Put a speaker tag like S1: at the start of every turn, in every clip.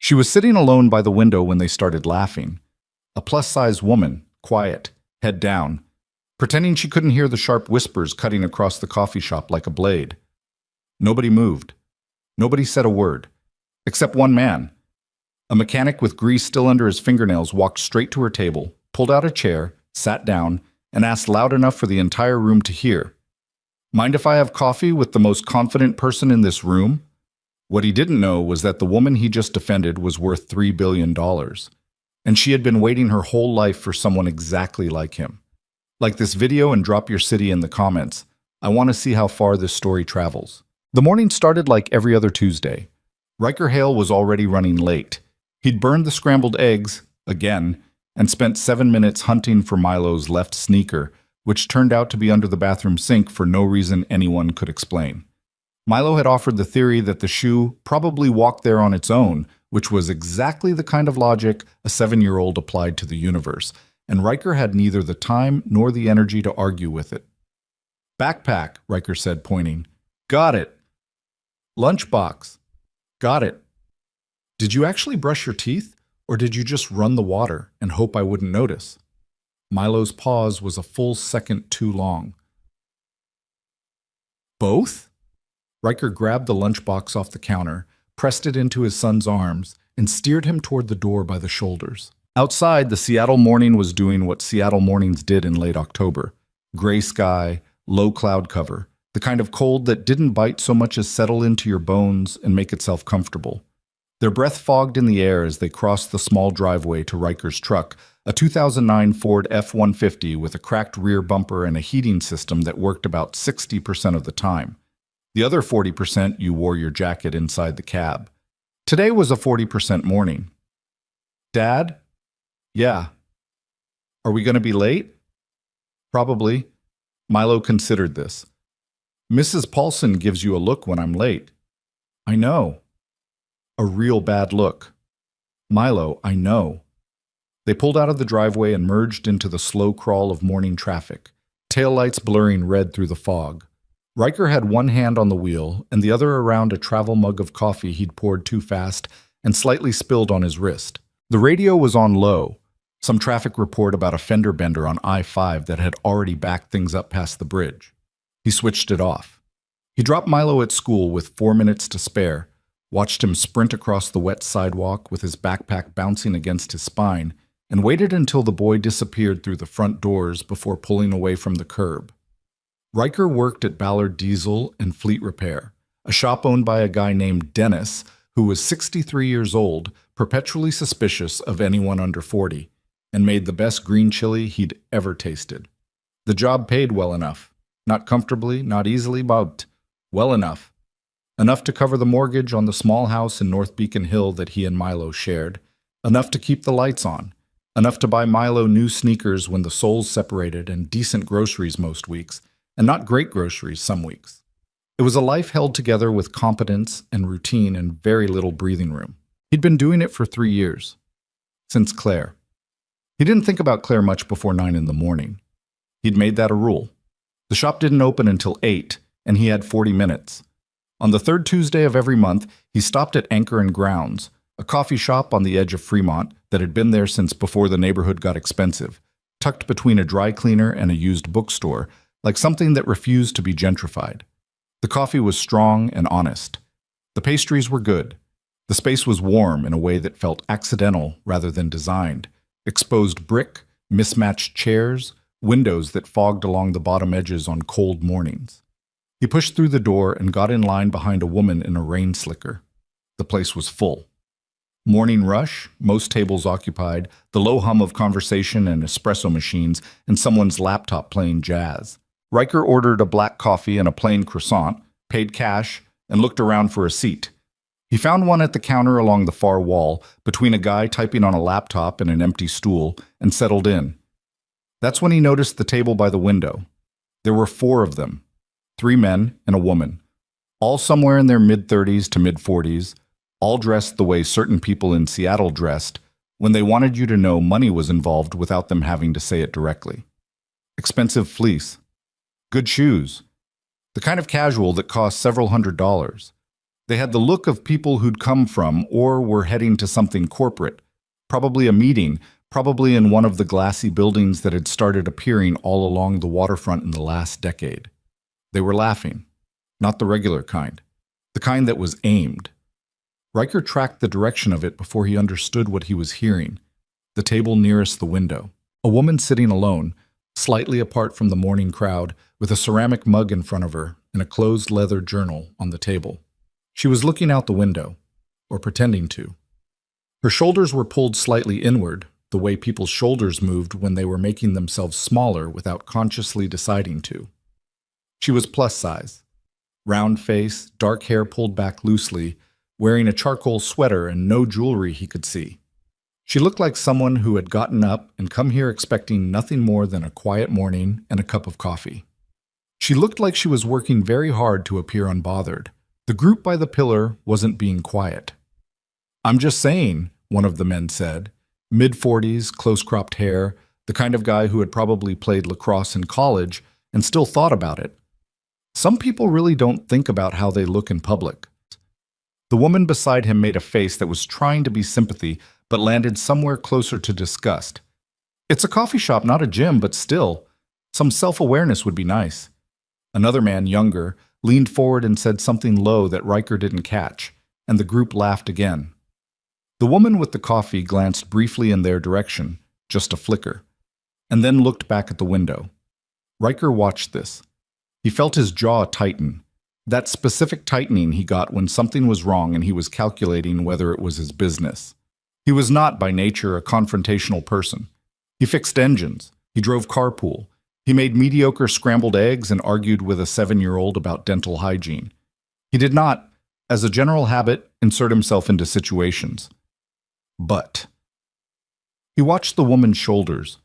S1: She was sitting alone by the window when they started laughing. A plus-sized woman, quiet, head down, pretending she couldn't hear the sharp whispers cutting across the coffee shop like a blade. Nobody moved. Nobody said a word. Except one man. A mechanic with grease still under his fingernails walked straight to her table, pulled out a chair, sat down, and asked loud enough for the entire room to hear, "Mind if I have coffee with the most confident person in this room?" What he didn't know was that the woman he just defended was worth $3 billion, and she had been waiting her whole life for someone exactly like him. Like this video and drop your city in the comments. I want to see how far this story travels. The morning started like every other Tuesday. Riker Hale was already running late. He'd burned the scrambled eggs, again, and spent 7 minutes hunting for Milo's left sneaker, which turned out to be under the bathroom sink for no reason anyone could explain. Milo had offered the theory that the shoe probably walked there on its own, which was exactly the kind of logic a 7-year-old applied to the universe, and Riker had neither the time nor the energy to argue with it. "Backpack," Riker said, pointing. "Got it." "Lunchbox." "Got it." "Did you actually brush your teeth, or did you just run the water and hope I wouldn't notice?" Milo's pause was a full second too long. "Both?" Riker grabbed the lunchbox off the counter, pressed it into his son's arms, and steered him toward the door by the shoulders. Outside, the Seattle morning was doing what Seattle mornings did in late October. Gray sky, low cloud cover, the kind of cold that didn't bite so much as settle into your bones and make itself comfortable. Their breath fogged in the air as they crossed the small driveway to Riker's truck, a 2009 Ford F-150 with a cracked rear bumper and a heating system that worked about 60% of the time. The other 40% you wore your jacket inside the cab. Today was a 40% morning. "Dad?" "Yeah." "Are we going to be late?" "Probably." Milo considered this. "Mrs. Paulson gives you a look when I'm late." "I know." "A real bad look." "Milo, I know." They pulled out of the driveway and merged into the slow crawl of morning traffic, taillights blurring red through the fog. Riker had one hand on the wheel and the other around a travel mug of coffee he'd poured too fast and slightly spilled on his wrist. The radio was on low, some traffic report about a fender bender on I-5 that had already backed things up past the bridge. He switched it off. He dropped Milo at school with 4 minutes to spare, watched him sprint across the wet sidewalk with his backpack bouncing against his spine, and waited until the boy disappeared through the front doors before pulling away from the curb. Riker worked at Ballard Diesel and Fleet Repair, a shop owned by a guy named Dennis, who was 63 years old, perpetually suspicious of anyone under 40, and made the best green chili he'd ever tasted. The job paid well enough. Not comfortably, not easily, but well enough. Enough to cover the mortgage on the small house in North Beacon Hill that he and Milo shared. Enough to keep the lights on. Enough to buy Milo new sneakers when the soles separated and decent groceries most weeks, and not great groceries some weeks. It was a life held together with competence and routine and very little breathing room. He'd been doing it for 3 years. Since Claire. He didn't think about Claire much before 9 in the morning. He'd made that a rule. The shop didn't open until 8, and he had 40 minutes. On the third Tuesday of every month, he stopped at Anchor and Grounds, a coffee shop on the edge of Fremont that had been there since before the neighborhood got expensive, tucked between a dry cleaner and a used bookstore, like something that refused to be gentrified. The coffee was strong and honest. The pastries were good. The space was warm in a way that felt accidental rather than designed. Exposed brick, mismatched chairs, windows that fogged along the bottom edges on cold mornings. He pushed through the door and got in line behind a woman in a rain slicker. The place was full. Morning rush, most tables occupied, the low hum of conversation and espresso machines, and someone's laptop playing jazz. Riker ordered a black coffee and a plain croissant, paid cash, and looked around for a seat. He found one at the counter along the far wall, between a guy typing on a laptop and an empty stool, and settled in. That's when he noticed the table by the window. There were 4 of them, 3 men and a woman, all somewhere in their mid-30s to mid-40s, all dressed the way certain people in Seattle dressed when they wanted you to know money was involved without them having to say it directly. Expensive fleece. Good shoes. The kind of casual that cost several $100s. They had the look of people who'd come from or were heading to something corporate, probably a meeting, probably in one of the glassy buildings that had started appearing all along the waterfront in the last decade. They were laughing, not the regular kind, the kind that was aimed. Riker tracked the direction of it before he understood what he was hearing, the table nearest the window. A woman sitting alone, slightly apart from the morning crowd, with a ceramic mug in front of her and a closed leather journal on the table. She was looking out the window, or pretending to. Her shoulders were pulled slightly inward, the way people's shoulders moved when they were making themselves smaller without consciously deciding to. She was plus size, round face, dark hair pulled back loosely, wearing a charcoal sweater and no jewelry he could see. She looked like someone who had gotten up and come here expecting nothing more than a quiet morning and a cup of coffee. She looked like she was working very hard to appear unbothered. The group by the pillar wasn't being quiet. "I'm just saying," one of the men said, mid-40s, close-cropped hair, the kind of guy who had probably played lacrosse in college and still thought about it. "Some people really don't think about how they look in public." The woman beside him made a face that was trying to be sympathy, but landed somewhere closer to disgust. "It's a coffee shop, not a gym, but still, some self-awareness would be nice." Another man, younger, leaned forward and said something low that Riker didn't catch, and the group laughed again. The woman with the coffee glanced briefly in their direction, just a flicker, and then looked back at the window. Riker watched this. He felt his jaw tighten, that specific tightening he got when something was wrong and he was calculating whether it was his business. He was not, by nature, a confrontational person. He fixed engines. He drove carpool. He made mediocre scrambled eggs and argued with a 7-year-old about dental hygiene. He did not, as a general habit, insert himself into situations. But he watched the woman's shoulders,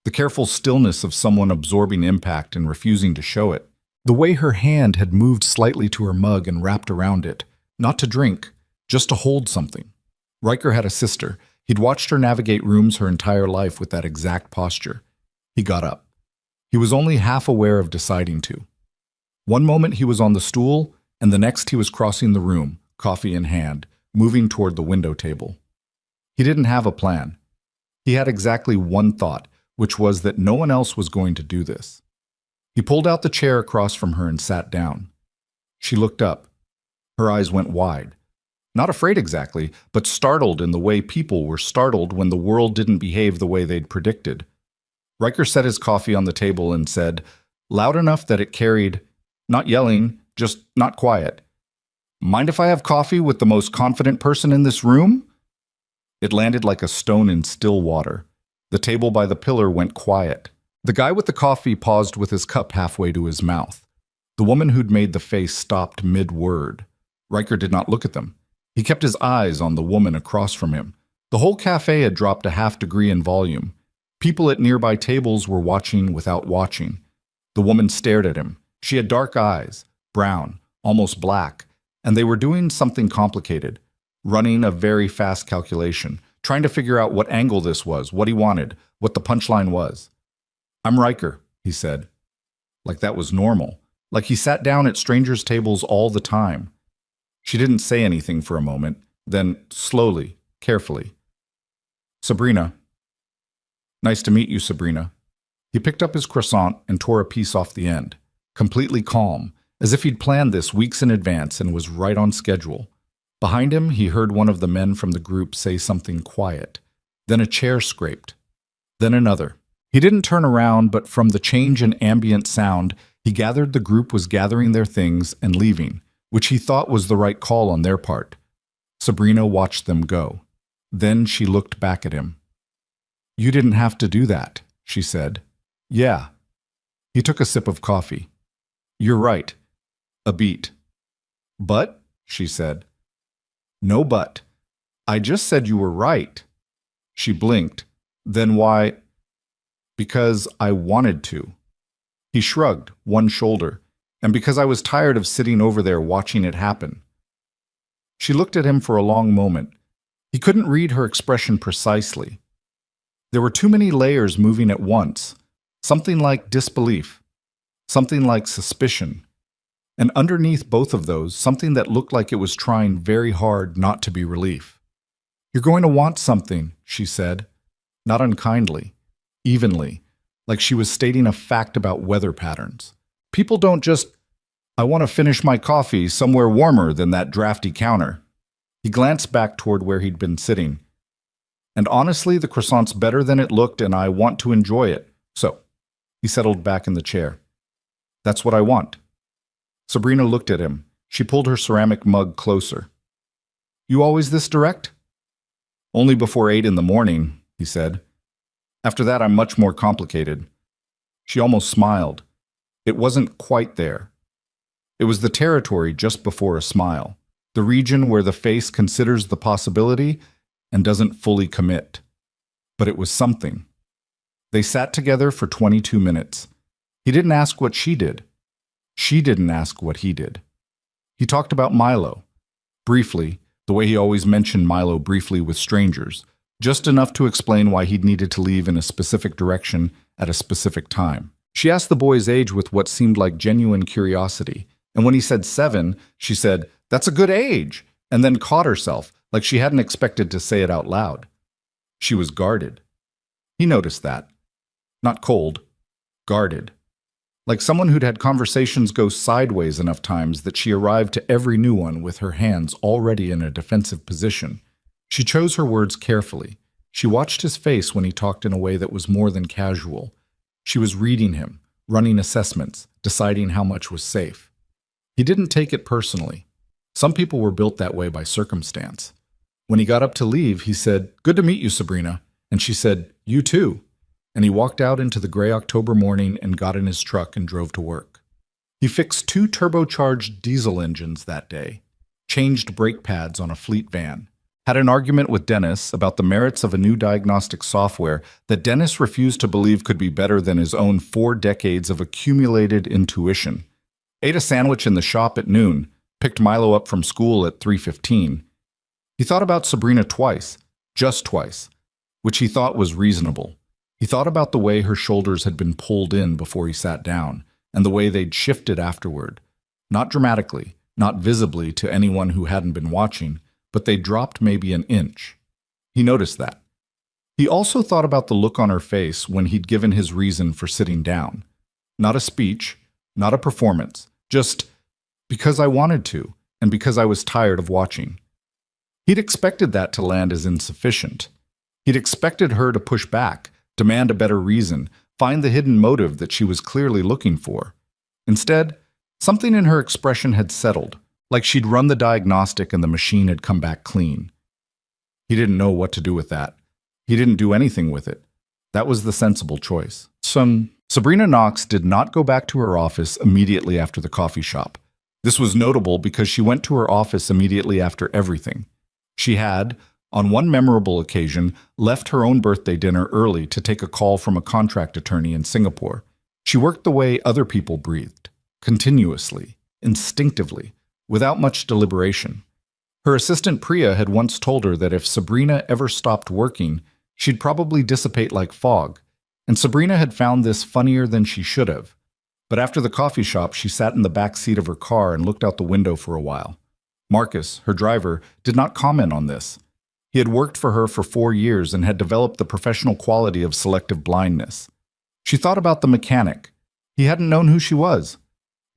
S1: the careful stillness of someone absorbing impact and refusing to show it. The way her hand had moved slightly to her mug and wrapped around it, not to drink, just to hold something. Riker had a sister. He'd watched her navigate rooms her entire life with that exact posture. He got up. He was only half aware of deciding to. One moment he was on the stool, and the next he was crossing the room, coffee in hand, moving toward the window table. He didn't have a plan. He had exactly one thought, which was that no one else was going to do this. He pulled out the chair across from her and sat down. She looked up. Her eyes went wide. Not afraid exactly, but startled in the way people were startled when the world didn't behave the way they'd predicted. Riker set his coffee on the table and said, loud enough that it carried, not yelling, just not quiet, "Mind if I have coffee with the most confident person in this room?" It landed like a stone in still water. The table by the pillar went quiet. The guy with the coffee paused with his cup halfway to his mouth. The woman who'd made the face stopped mid-word. Riker did not look at them. He kept his eyes on the woman across from him. The whole cafe had dropped a half degree in volume. People at nearby tables were watching without watching. The woman stared at him. She had dark eyes, brown, almost black, and they were doing something complicated, running a very fast calculation, trying to figure out what angle this was, what he wanted, what the punchline was. "I'm Riker," he said. Like that was normal. Like he sat down at strangers' tables all the time. She didn't say anything for a moment, then slowly, carefully. "Sabrina." "Nice to meet you, Sabrina." He picked up his croissant and tore a piece off the end, completely calm, as if he'd planned this weeks in advance and was right on schedule. Behind him, he heard one of the men from the group say something quiet. Then a chair scraped. Then another. He didn't turn around, but from the change in ambient sound, he gathered the group was gathering their things and leaving, which he thought was the right call on their part. Sabrina watched them go. Then she looked back at him. "You didn't have to do that," she said. "Yeah." He took a sip of coffee. "You're right. A beat." "But," she said. "No but. I just said you were right." She blinked. "Then why?" "Because I wanted to." He shrugged one shoulder, and because I was tired of sitting over there watching it happen. She looked at him for a long moment. He couldn't read her expression precisely. There were too many layers moving at once, something like disbelief, something like suspicion, And underneath both of those, something that looked like it was trying very hard not to be relief. "You're going to want something," she said, not unkindly, evenly, like she was stating a fact about weather patterns. "People don't just, I want to finish my coffee somewhere warmer than that drafty counter." He glanced back toward where he'd been sitting. "And honestly, the croissant's better than it looked and I want to enjoy it. So," he settled back in the chair. "That's what I want." Sabrina looked at him. She pulled her ceramic mug closer. "You always this direct?" "Only before 8 in the morning," he said. "After that, I'm much more complicated." She almost smiled. It wasn't quite there. It was the territory just before a smile, the region where the face considers the possibility and doesn't fully commit. But it was something. They sat together for 22 minutes. He didn't ask what she did. She didn't ask what he did. He talked about Milo, briefly, the way he always mentioned Milo briefly with strangers, just enough to explain why he'd needed to leave in a specific direction at a specific time. She asked the boy's age with what seemed like genuine curiosity, and when he said 7, she said, "That's a good age," and then caught herself, like she hadn't expected to say it out loud. She was guarded. He noticed that. Not cold, guarded. Like someone who'd had conversations go sideways enough times that she arrived to every new one with her hands already in a defensive position. She chose her words carefully. She watched his face when he talked in a way that was more than casual. She was reading him, running assessments, deciding how much was safe. He didn't take it personally. Some people were built that way by circumstance. When he got up to leave, he said, "Good to meet you, Sabrina." And she said, "You too." And he walked out into the gray October morning and got in his truck and drove to work. He fixed 2 turbocharged diesel engines that day, changed brake pads on a fleet van, had an argument with Dennis about the merits of a new diagnostic software that Dennis refused to believe could be better than his own 4 decades of accumulated intuition, ate a sandwich in the shop at noon, picked Milo up from school at 3:15. He thought about Sabrina twice, just twice, which he thought was reasonable. He thought about the way her shoulders had been pulled in before he sat down, and the way they'd shifted afterward. Not dramatically, not visibly to anyone who hadn't been watching, but they dropped maybe an inch. He noticed that. He also thought about the look on her face when he'd given his reason for sitting down. Not a speech, not a performance, just because I wanted to, and because I was tired of watching. He'd expected that to land as insufficient. He'd expected her to push back, demand a better reason, find the hidden motive that she was clearly looking for. Instead, something in her expression had settled, like she'd run the diagnostic and the machine had come back clean. He didn't know what to do with that. He didn't do anything with it. That was the sensible choice. Sabrina Knox did not go back to her office immediately after the coffee shop. This was notable because she went to her office immediately after everything. She had, on one memorable occasion, left her own birthday dinner early to take a call from a contract attorney in Singapore. She worked the way other people breathed, continuously, instinctively, without much deliberation. Her assistant Priya had once told her that if Sabrina ever stopped working, she'd probably dissipate like fog, and Sabrina had found this funnier than she should have. But after the coffee shop, she sat in the back seat of her car and looked out the window for a while. Marcus, her driver, did not comment on this. He had worked for her for 4 years and had developed the professional quality of selective blindness. She thought about the mechanic. He hadn't known who she was.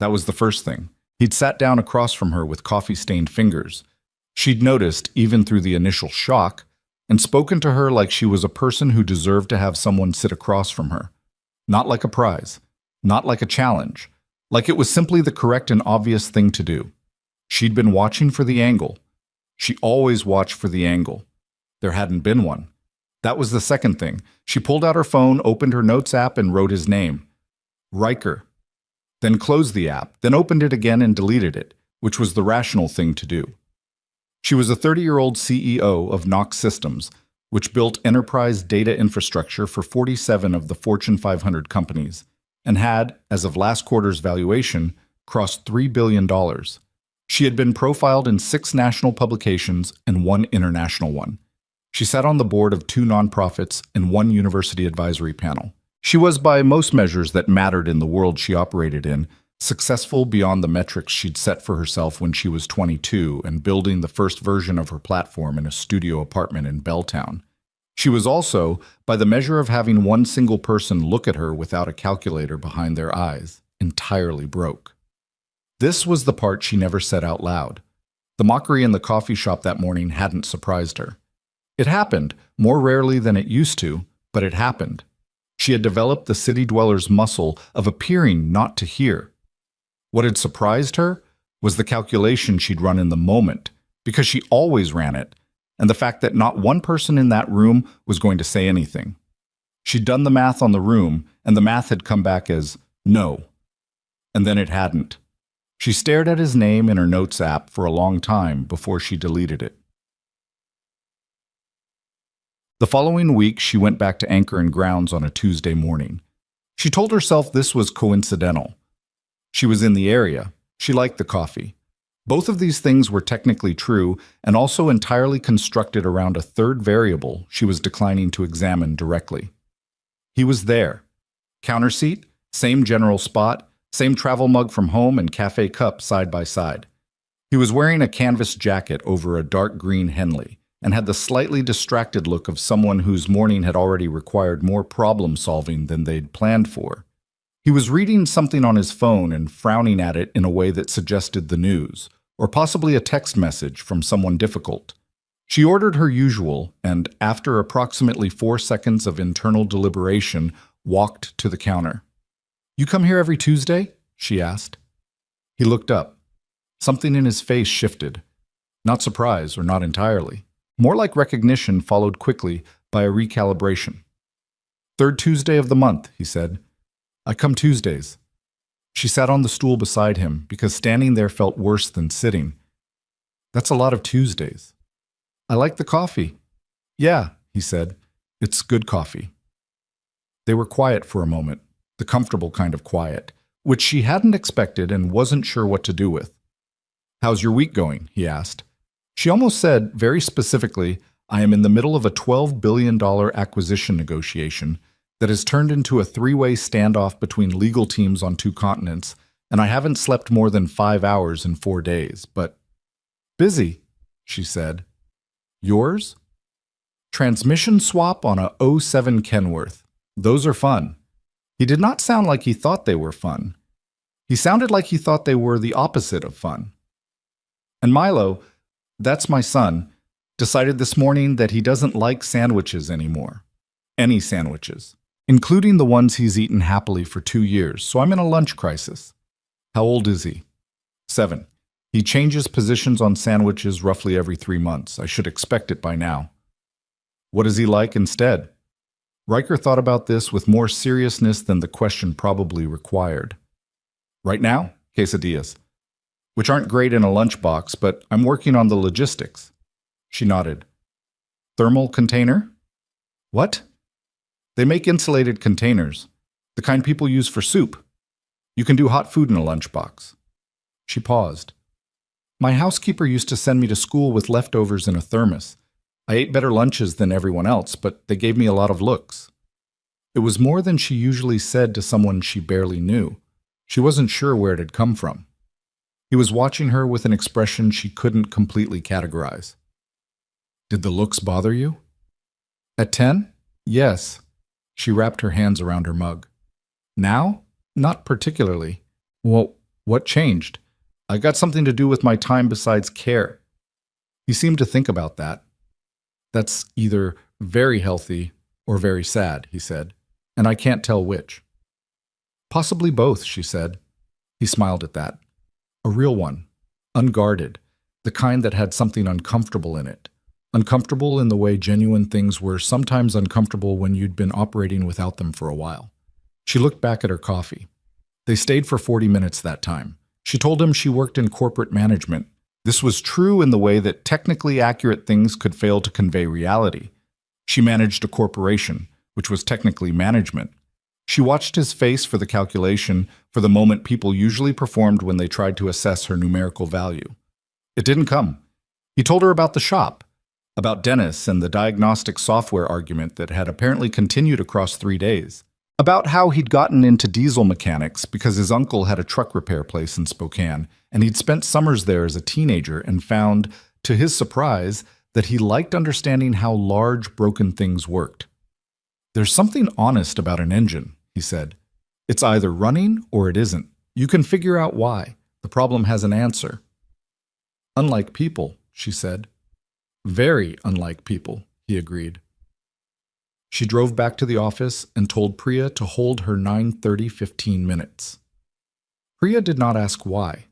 S1: That was the first thing. He'd sat down across from her with coffee-stained fingers. She'd noticed, even through the initial shock, and spoken to her like she was a person who deserved to have someone sit across from her. Not like a prize, not like a challenge, like it was simply the correct and obvious thing to do. She'd been watching for the angle. She always watched for the angle. There hadn't been one. That was the second thing. She pulled out her phone, opened her notes app, and wrote his name. Riker. Then closed the app, then opened it again and deleted it, which was the rational thing to do. She was a 30-year-old CEO of Knox Systems, which built enterprise data infrastructure for 47 of the Fortune 500 companies, and had, as of last quarter's valuation, crossed $3 billion. She had been profiled in 6 national publications and 1 international one. She sat on the board of 2 nonprofits and 1 university advisory panel. She was, by most measures that mattered in the world she operated in, Successful beyond the metrics she'd set for herself when she was 22 and building the first version of her platform in a studio apartment in Belltown. She was also, by the measure of having one single person look at her without a calculator behind their eyes, entirely broke. This was the part she never said out loud. The mockery in the coffee shop that morning hadn't surprised her. It happened, more rarely than it used to, but it happened. She had developed the city dweller's muscle of appearing not to hear. What had surprised her was the calculation she'd run in the moment, because she always ran it, and the fact that not one person in that room was going to say anything. She'd done the math on the room, and the math had come back as no. And then it hadn't. She stared at his name in her notes app for a long time before she deleted it. The following week, she went back to Anchor and Grounds on a Tuesday morning. She told herself this was coincidental. She was in the area. She liked the coffee. Both of these things were technically true and also entirely constructed around a third variable she was declining to examine directly. He was there. Counter seat, same general spot, same travel mug from home and cafe cup side by side. He was wearing a canvas jacket over a dark green Henley and had the slightly distracted look of someone whose morning had already required more problem solving than they'd planned for. He was reading something on his phone and frowning at it in a way that suggested the news, or possibly a text message from someone difficult. She ordered her usual and, after approximately 4 seconds of internal deliberation, walked to the counter. "You come here every Tuesday?" she asked. He looked up. Something in his face shifted. Not surprise, or not entirely. More like recognition followed quickly by a recalibration. "Third Tuesday of the month," he said. "I come Tuesdays." She sat on the stool beside him because standing there felt worse than sitting. "That's a lot of Tuesdays." "I like the coffee." "Yeah," he said. "It's good coffee." They were quiet for a moment, the comfortable kind of quiet, which she hadn't expected and wasn't sure what to do with. "How's your week going?" he asked. She almost said, very specifically, "I am in the middle of a $12 billion acquisition negotiation that has turned into a three-way standoff between legal teams on 2 continents, and I haven't slept more than 5 hours in 4 days, but—" "Busy," she said. "Yours?" "Transmission swap on a '07 Kenworth. Those are fun." He did not sound like he thought they were fun. He sounded like he thought they were the opposite of fun. "And Milo, that's my son, decided this morning that he doesn't like sandwiches anymore. Any sandwiches. Including the ones he's eaten happily for 2 years, so I'm in a lunch crisis." "How old is he?" 7. "He changes positions on sandwiches roughly every 3 months. I should expect it by now." "What is he like instead?" Riker thought about this with more seriousness than the question probably required. "Right now, quesadillas, which aren't great in a lunchbox, but I'm working on the logistics." She nodded. "Thermal container?" "What?" "They make insulated containers, the kind people use for soup. You can do hot food in a lunchbox." She paused. "My housekeeper used to send me to school with leftovers in a thermos. I ate better lunches than everyone else, but they gave me a lot of looks." It was more than she usually said to someone she barely knew. She wasn't sure where it had come from. He was watching her with an expression she couldn't completely categorize. "Did the looks bother you?" "At 10? Yes." She wrapped her hands around her mug. "Now? Not particularly." "Well, what changed?" "I got something to do with my time besides care." He seemed to think about that. "That's either very healthy or very sad," he said, "and I can't tell which." "Possibly both," she said. He smiled at that. A real one, unguarded, the kind that had something uncomfortable in it. Uncomfortable in the way genuine things were sometimes uncomfortable when you'd been operating without them for a while. She looked back at her coffee. They stayed for 40 minutes that time. She told him she worked in corporate management. This was true in the way that technically accurate things could fail to convey reality. She managed a corporation, which was technically management. She watched his face for the calculation, for the moment people usually performed when they tried to assess her numerical value. It didn't come. He told her about the shop, about Dennis and the diagnostic software argument that had apparently continued across 3 days. About how he'd gotten into diesel mechanics because his uncle had a truck repair place in Spokane, and he'd spent summers there as a teenager and found, to his surprise, that he liked understanding how large broken things worked. "There's something honest about an engine," he said. "It's either running or it isn't. You can figure out why. The problem has an answer." "Unlike people," she said. "Very unlike people," he agreed. She drove back to the office and told Priya to hold her 9:30 15 minutes. Priya did not ask why.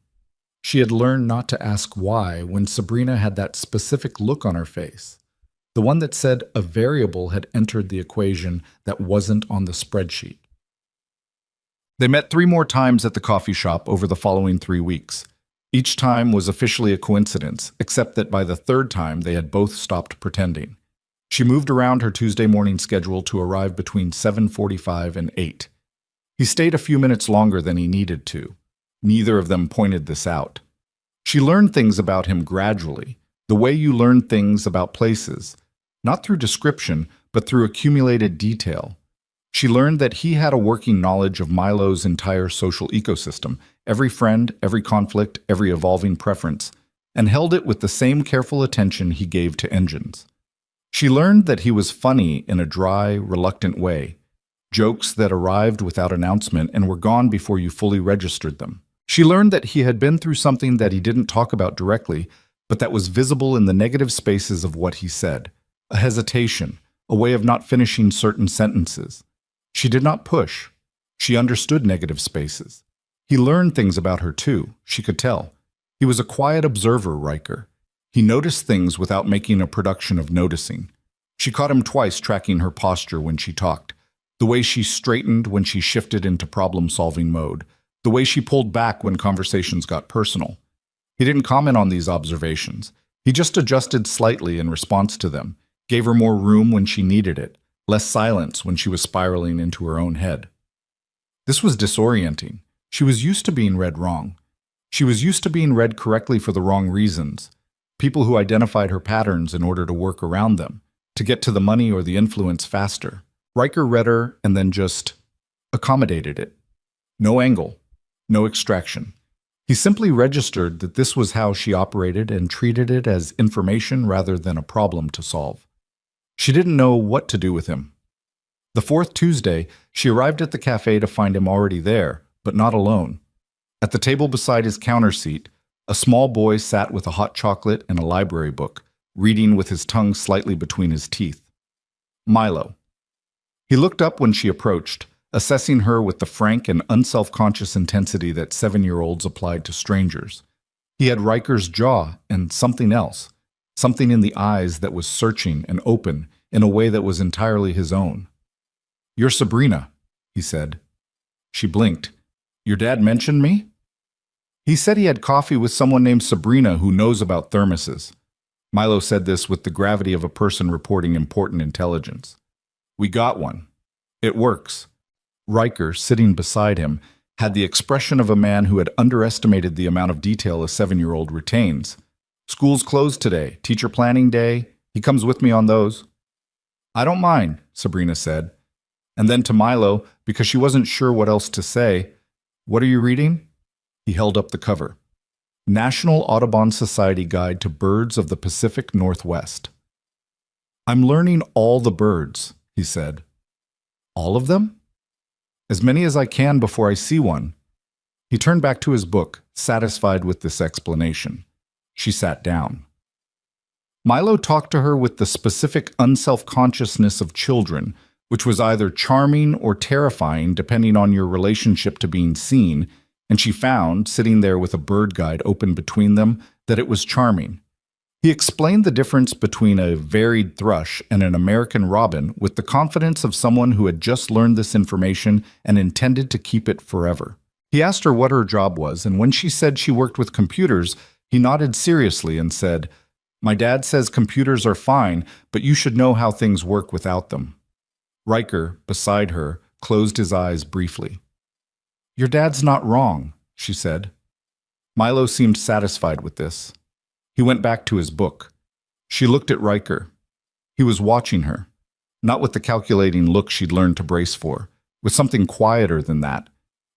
S1: She had learned not to ask why when Sabrina had that specific look on her face, the one that said a variable had entered the equation that wasn't on the spreadsheet. They met 3 more times at the coffee shop over the following 3 weeks. Each time was officially a coincidence, except that by the 3rd time they had both stopped pretending. She moved around her Tuesday morning schedule to arrive between 7:45 and 8. He stayed a few minutes longer than he needed to. Neither of them pointed this out. She learned things about him gradually, the way you learn things about places, not through description, but through accumulated detail. She learned that he had a working knowledge of Milo's entire social ecosystem, every friend, every conflict, every evolving preference, and held it with the same careful attention he gave to engines. She learned that he was funny in a dry, reluctant way, jokes that arrived without announcement and were gone before you fully registered them. She learned that he had been through something that he didn't talk about directly, but that was visible in the negative spaces of what he said, a hesitation, a way of not finishing certain sentences. She did not push. She understood negative spaces. He learned things about her too, she could tell. He was a quiet observer, Riker. He noticed things without making a production of noticing. She caught him twice tracking her posture when she talked, the way she straightened when she shifted into problem-solving mode, the way she pulled back when conversations got personal. He didn't comment on these observations. He just adjusted slightly in response to them, gave her more room when she needed it, less silence when she was spiraling into her own head. This was disorienting. She was used to being read wrong. She was used to being read correctly for the wrong reasons. People who identified her patterns in order to work around them, to get to the money or the influence faster. Riker read her and then just accommodated it. No angle, no extraction. He simply registered that this was how she operated and treated it as information rather than a problem to solve. She didn't know what to do with him. The 4th Tuesday, she arrived at the cafe to find him already there, but not alone. At the table beside his counter seat, a small boy sat with a hot chocolate and a library book, reading with his tongue slightly between his teeth. Milo. He looked up when she approached, assessing her with the frank and unself-conscious intensity that 7-year-olds applied to strangers. He had Riker's jaw and something else, something in the eyes that was searching and open in a way that was entirely his own. "You're Sabrina," he said. She blinked. "Your dad mentioned me?" "He said he had coffee with someone named Sabrina who knows about thermoses." Milo said this with the gravity of a person reporting important intelligence. "We got one. It works." Riker, sitting beside him, had the expression of a man who had underestimated the amount of detail a 7-year-old retains. "School's closed today. Teacher planning day. He comes with me on those." "I don't mind," Sabrina said. And then to Milo, because she wasn't sure what else to say, "What are you reading?" He held up the cover. National Audubon Society Guide to Birds of the Pacific Northwest. "I'm learning all the birds," he said. "All of them?" "As many as I can before I see one." He turned back to his book, satisfied with this explanation. She sat down. Milo talked to her with the specific unself-consciousness of children, which was either charming or terrifying depending on your relationship to being seen, and she found, sitting there with a bird guide open between them, that it was charming. He explained the difference between a varied thrush and an American robin with the confidence of someone who had just learned this information and intended to keep it forever. He asked her what her job was, and when she said she worked with computers, he nodded seriously and said, "My dad says computers are fine, but you should know how things work without them." Riker, beside her, closed his eyes briefly. "Your dad's not wrong," she said. Milo seemed satisfied with this. He went back to his book. She looked at Riker. He was watching her, not with the calculating look she'd learned to brace for, with something quieter than that,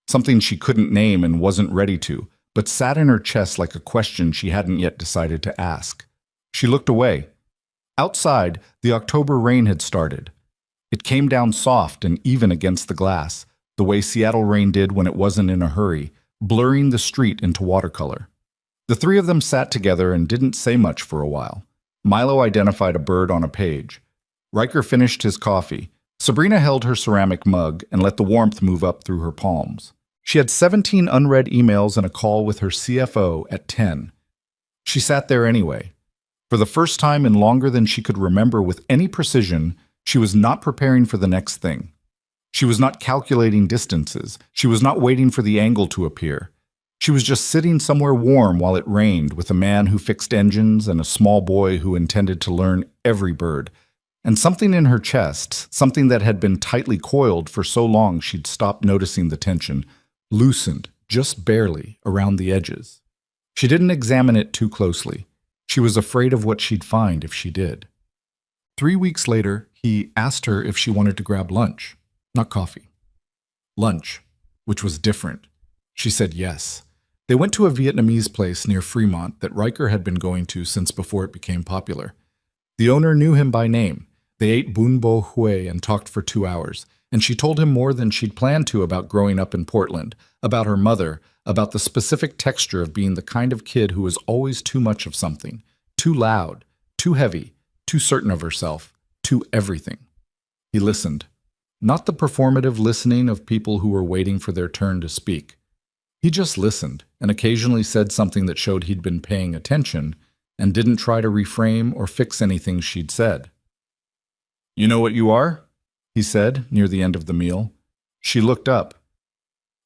S1: something she couldn't name and wasn't ready to, but sat in her chest like a question she hadn't yet decided to ask. She looked away. Outside, the October rain had started. It came down soft and even against the glass, the way Seattle rain did when it wasn't in a hurry, blurring the street into watercolor. The three of them sat together and didn't say much for a while. Milo identified a bird on a page. Riker finished his coffee. Sabrina held her ceramic mug and let the warmth move up through her palms. She had 17 unread emails and a call with her CFO at 10. She sat there anyway. For the first time in longer than she could remember with any precision, she was not preparing for the next thing. She was not calculating distances. She was not waiting for the angle to appear. She was just sitting somewhere warm while it rained with a man who fixed engines and a small boy who intended to learn every bird. And something in her chest, something that had been tightly coiled for so long she'd stopped noticing the tension, loosened, just barely, around the edges. She didn't examine it too closely. She was afraid of what she'd find if she did. 3 weeks later, he asked her if she wanted to grab lunch. Not coffee. Lunch, which was different. She said yes. They went to a Vietnamese place near Fremont that Riker had been going to since before it became popular. The owner knew him by name. They ate bun bo hue and talked for 2 hours, and she told him more than she'd planned to about growing up in Portland, about her mother, about the specific texture of being the kind of kid who was always too much of something, too loud, too heavy, too certain of herself, too everything. He listened. Not the performative listening of people who were waiting for their turn to speak. He just listened and occasionally said something that showed he'd been paying attention and didn't try to reframe or fix anything she'd said. "You know what you are?" he said near the end of the meal. She looked up.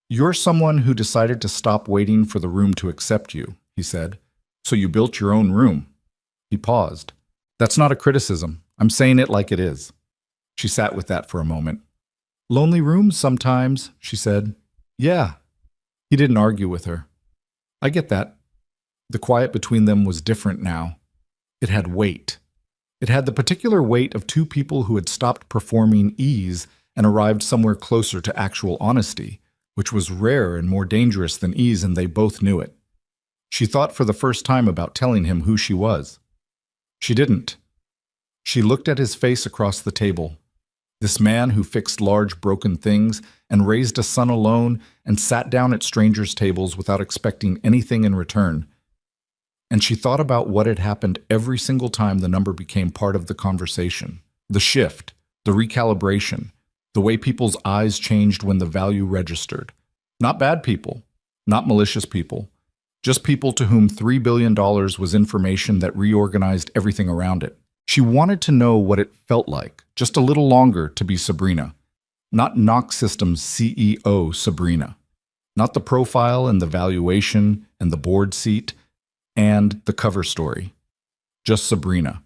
S1: "You're someone who decided to stop waiting for the room to accept you," he said. "So you built your own room." He paused. "That's not a criticism. I'm saying it like it is." She sat with that for a moment. "Lonely rooms sometimes," she said. "Yeah." He didn't argue with her. "I get that." The quiet between them was different now. It had weight. It had the particular weight of two people who had stopped performing ease and arrived somewhere closer to actual honesty, which was rare and more dangerous than ease, and they both knew it. She thought for the first time about telling him who she was. She didn't. She looked at his face across the table. This man who fixed large broken things and raised a son alone and sat down at strangers' tables without expecting anything in return. And she thought about what had happened every single time the number became part of the conversation. The shift, the recalibration, the way people's eyes changed when the value registered. Not bad people, not malicious people, just people to whom $3 billion was information that reorganized everything around it. She wanted to know what it felt like, just a little longer, to be Sabrina. Not Knox Systems CEO Sabrina. Not the profile and the valuation and the board seat and the cover story. Just Sabrina.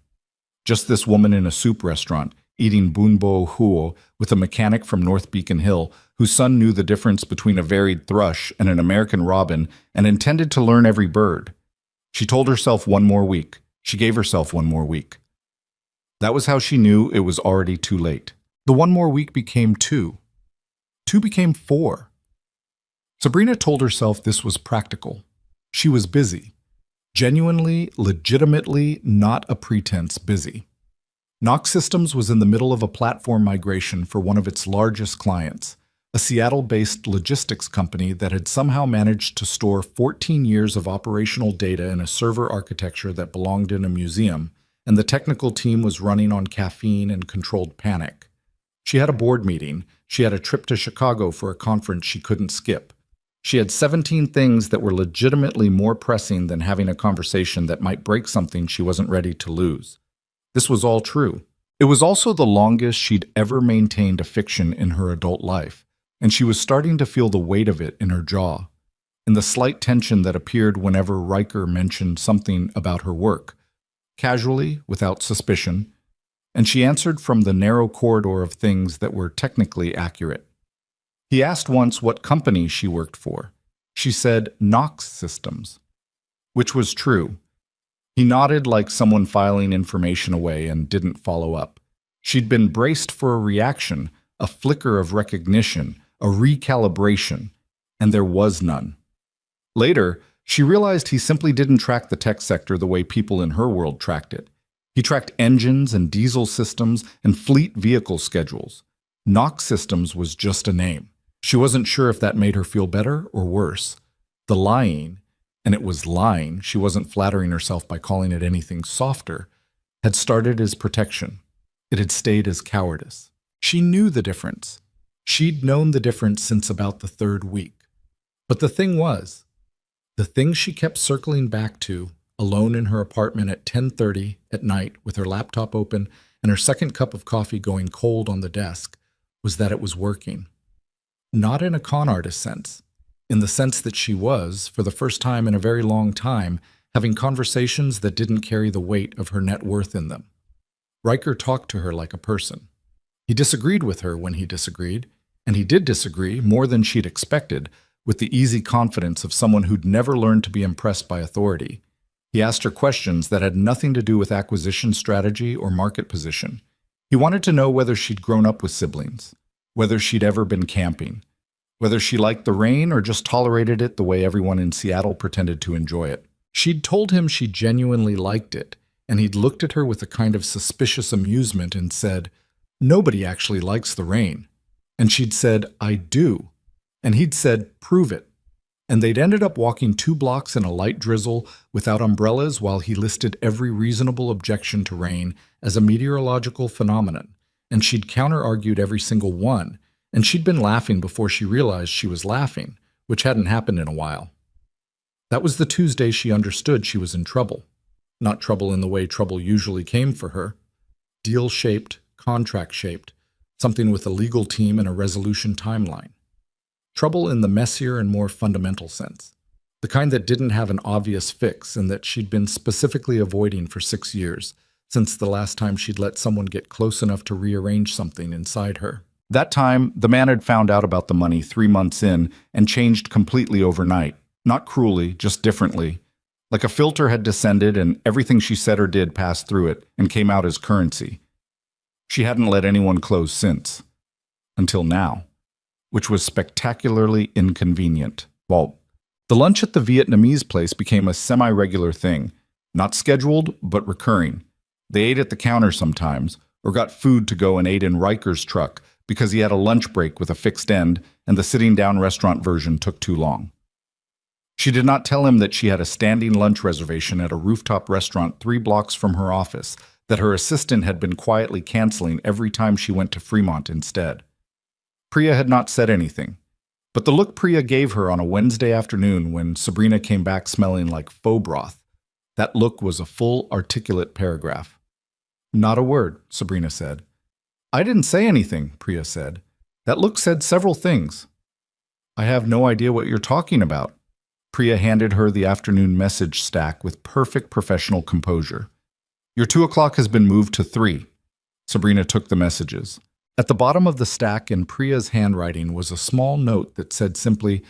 S1: Just this woman in a soup restaurant, eating bun bo huo with a mechanic from North Beacon Hill whose son knew the difference between a varied thrush and an American robin and intended to learn every bird. She told herself one more week. She gave herself one more week. That was how she knew it was already too late. The one more week became 2. 2 became 4. Sabrina told herself this was practical. She was busy. Genuinely, legitimately, not a pretense busy. Knox Systems was in the middle of a platform migration for one of its largest clients, a Seattle-based logistics company that had somehow managed to store 14 years of operational data in a server architecture that belonged in a museum, and the technical team was running on caffeine and controlled panic. She had a board meeting. She had a trip to Chicago for a conference she couldn't skip. She had 17 things that were legitimately more pressing than having a conversation that might break something she wasn't ready to lose. This was all true. It was also the longest she'd ever maintained a fiction in her adult life, and she was starting to feel the weight of it in her jaw, in the slight tension that appeared whenever Riker mentioned something about her work. Casually, without suspicion, and she answered from the narrow corridor of things that were technically accurate. He asked once what company she worked for. She said Knox Systems, which was true. He nodded like someone filing information away and didn't follow up. She'd been braced for a reaction, a flicker of recognition, a recalibration, and there was none. Later, she realized he simply didn't track the tech sector the way people in her world tracked it. He tracked engines and diesel systems and fleet vehicle schedules. NOx systems was just a name. She wasn't sure if that made her feel better or worse. The lying, and it was lying, she wasn't flattering herself by calling it anything softer, had started as protection. It had stayed as cowardice. She knew the difference. She'd known the difference since about the third week. But the thing she kept circling back to, alone in her apartment at 10:30 at night with her laptop open and her second cup of coffee going cold on the desk, was that it was working. Not in a con artist sense, in the sense that she was, for the first time in a very long time, having conversations that didn't carry the weight of her net worth in them. Riker talked to her like a person. He disagreed with her when he disagreed, and he did disagree more than she'd expected, with the easy confidence of someone who'd never learned to be impressed by authority. He asked her questions that had nothing to do with acquisition strategy or market position. He wanted to know whether she'd grown up with siblings, whether she'd ever been camping, whether she liked the rain or just tolerated it the way everyone in Seattle pretended to enjoy it. She'd told him she genuinely liked it, and he'd looked at her with a kind of suspicious amusement and said, "Nobody actually likes the rain." And she'd said, "I do." And he'd said, "Prove it." And they'd ended up walking 2 blocks in a light drizzle without umbrellas while he listed every reasonable objection to rain as a meteorological phenomenon. And she'd counter-argued every single one, and she'd been laughing before she realized she was laughing, which hadn't happened in a while. That was the Tuesday she understood she was in trouble. Not trouble in the way trouble usually came for her. Deal-shaped, contract-shaped, something with a legal team and a resolution timeline. Trouble in the messier and more fundamental sense. The kind that didn't have an obvious fix and that she'd been specifically avoiding for 6 years, since the last time she'd let someone get close enough to rearrange something inside her. That time, the man had found out about the money 3 months in and changed completely overnight. Not cruelly, just differently. Like a filter had descended and everything she said or did passed through it and came out as currency. She hadn't let anyone close since. Until now. Which was spectacularly inconvenient. Well, the lunch at the Vietnamese place became a semi-regular thing. Not scheduled, but recurring. They ate at the counter sometimes, or got food to go and ate in Riker's truck because he had a lunch break with a fixed end and the sitting-down restaurant version took too long. She did not tell him that she had a standing lunch reservation at a rooftop restaurant 3 blocks from her office that her assistant had been quietly canceling every time she went to Fremont instead. Priya had not said anything, but the look Priya gave her on a Wednesday afternoon when Sabrina came back smelling like faux broth, that look was a full, articulate paragraph. "Not a word," Sabrina said. "I didn't say anything," Priya said. "That look said several things." "I have no idea what you're talking about." Priya handed her the afternoon message stack with perfect professional composure. "Your 2 o'clock has been moved to 3. Sabrina took the messages. At the bottom of the stack in Priya's handwriting was a small note that said simply,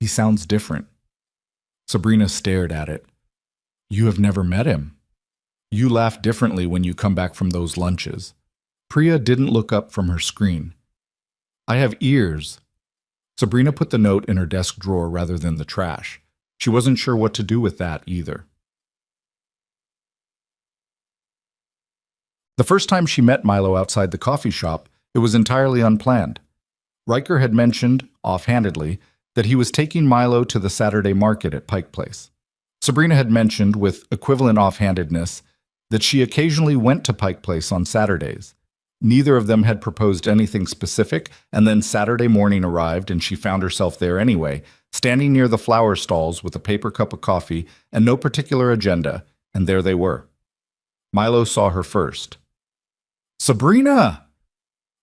S1: "He sounds different." Sabrina stared at it. "You have never met him. You laugh differently when you come back from those lunches." Priya didn't look up from her screen. "I have ears." Sabrina put the note in her desk drawer rather than the trash. She wasn't sure what to do with that either. The first time she met Milo outside the coffee shop, it was entirely unplanned. Riker had mentioned, offhandedly, that he was taking Milo to the Saturday market at Pike Place. Sabrina had mentioned, with equivalent offhandedness, that she occasionally went to Pike Place on Saturdays. Neither of them had proposed anything specific, and then Saturday morning arrived and she found herself there anyway, standing near the flower stalls with a paper cup of coffee and no particular agenda, and there they were. Milo saw her first. "Sabrina!"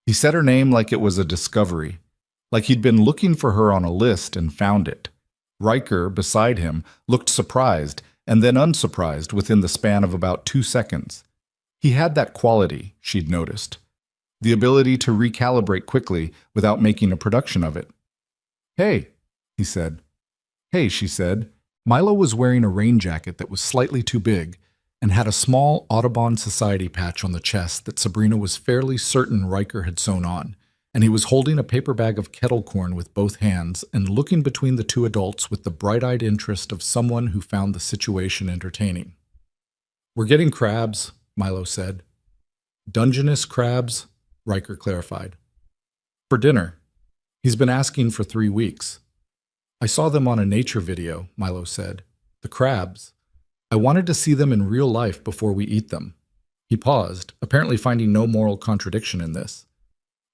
S1: He said her name like it was a discovery, like he'd been looking for her on a list and found it. Riker, beside him, looked surprised and then unsurprised within the span of about 2 seconds. He had that quality, she'd noticed. The ability to recalibrate quickly without making a production of it. "Hey," he said. "Hey," she said. Milo was wearing a rain jacket that was slightly too big and had a small Audubon Society patch on the chest that Sabrina was fairly certain Riker had sewn on, and he was holding a paper bag of kettle corn with both hands and looking between the two adults with the bright-eyed interest of someone who found the situation entertaining. "We're getting crabs," Milo said. "Dungeness crabs," Riker clarified. "For dinner. He's been asking for 3 weeks. I saw them on a nature video," Milo said. "The crabs. I wanted to see them in real life before we eat them." He paused, apparently finding no moral contradiction in this.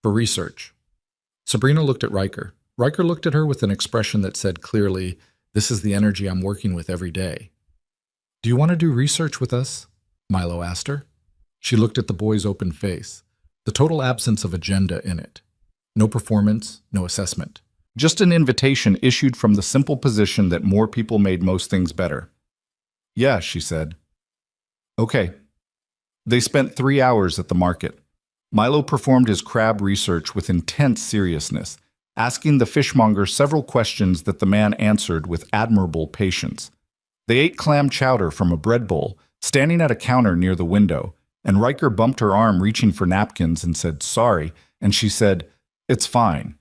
S1: "For research." Sabrina looked at Riker. Riker looked at her with an expression that said clearly, "This is the energy I'm working with every day." "Do you want to do research with us?" Milo asked her. She looked at the boy's open face, the total absence of agenda in it. No performance, no assessment. Just an invitation issued from the simple position that more people made most things better. "Yeah," she said. "Okay." They spent 3 hours at the market. Milo performed his crab research with intense seriousness, asking the fishmonger several questions that the man answered with admirable patience. They ate clam chowder from a bread bowl, standing at a counter near the window, and Riker bumped her arm reaching for napkins and said, "Sorry," and she said, "It's fine."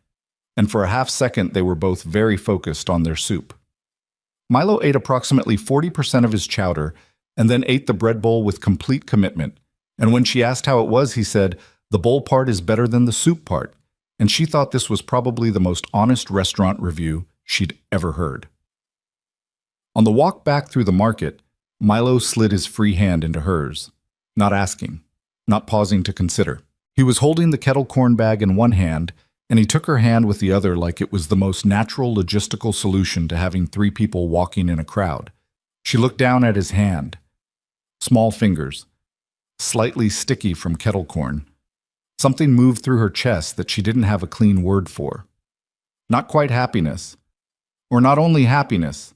S1: And for a half second they were both very focused on their soup. Milo ate approximately 40% of his chowder and then ate the bread bowl with complete commitment. And when she asked how it was, he said, "The bowl part is better than the soup part." And she thought this was probably the most honest restaurant review she'd ever heard. On the walk back through the market, Milo slid his free hand into hers, not asking, not pausing to consider. He was holding the kettle corn bag in one hand, and he took her hand with the other like it was the most natural logistical solution to having 3 people walking in a crowd. She looked down at his hand. Small fingers, slightly sticky from kettle corn. Something moved through her chest that she didn't have a clean word for. Not quite happiness. Or not only happiness,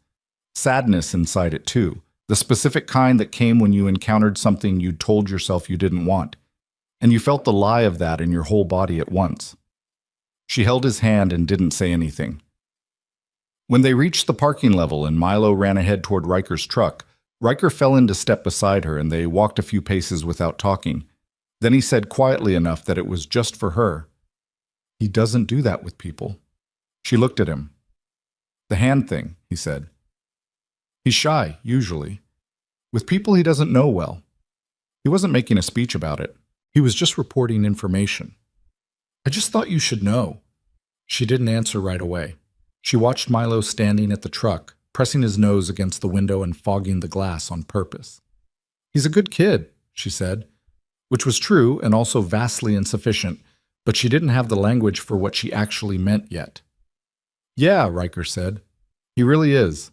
S1: sadness inside it too. The specific kind that came when you encountered something you'd told yourself you didn't want, and you felt the lie of that in your whole body at once. She held his hand and didn't say anything. When they reached the parking level and Milo ran ahead toward Riker's truck, Riker fell into step beside her and they walked a few paces without talking. Then he said quietly enough that it was just for her, "He doesn't do that with people." She looked at him. "The hand thing," he said. "He's shy, usually. With people he doesn't know well." He wasn't making a speech about it. He was just reporting information. "I just thought you should know." She didn't answer right away. She watched Milo standing at the truck, pressing his nose against the window and fogging the glass on purpose. "He's a good kid," she said, which was true and also vastly insufficient, but she didn't have the language for what she actually meant yet. "Yeah," Riker said. "He really is."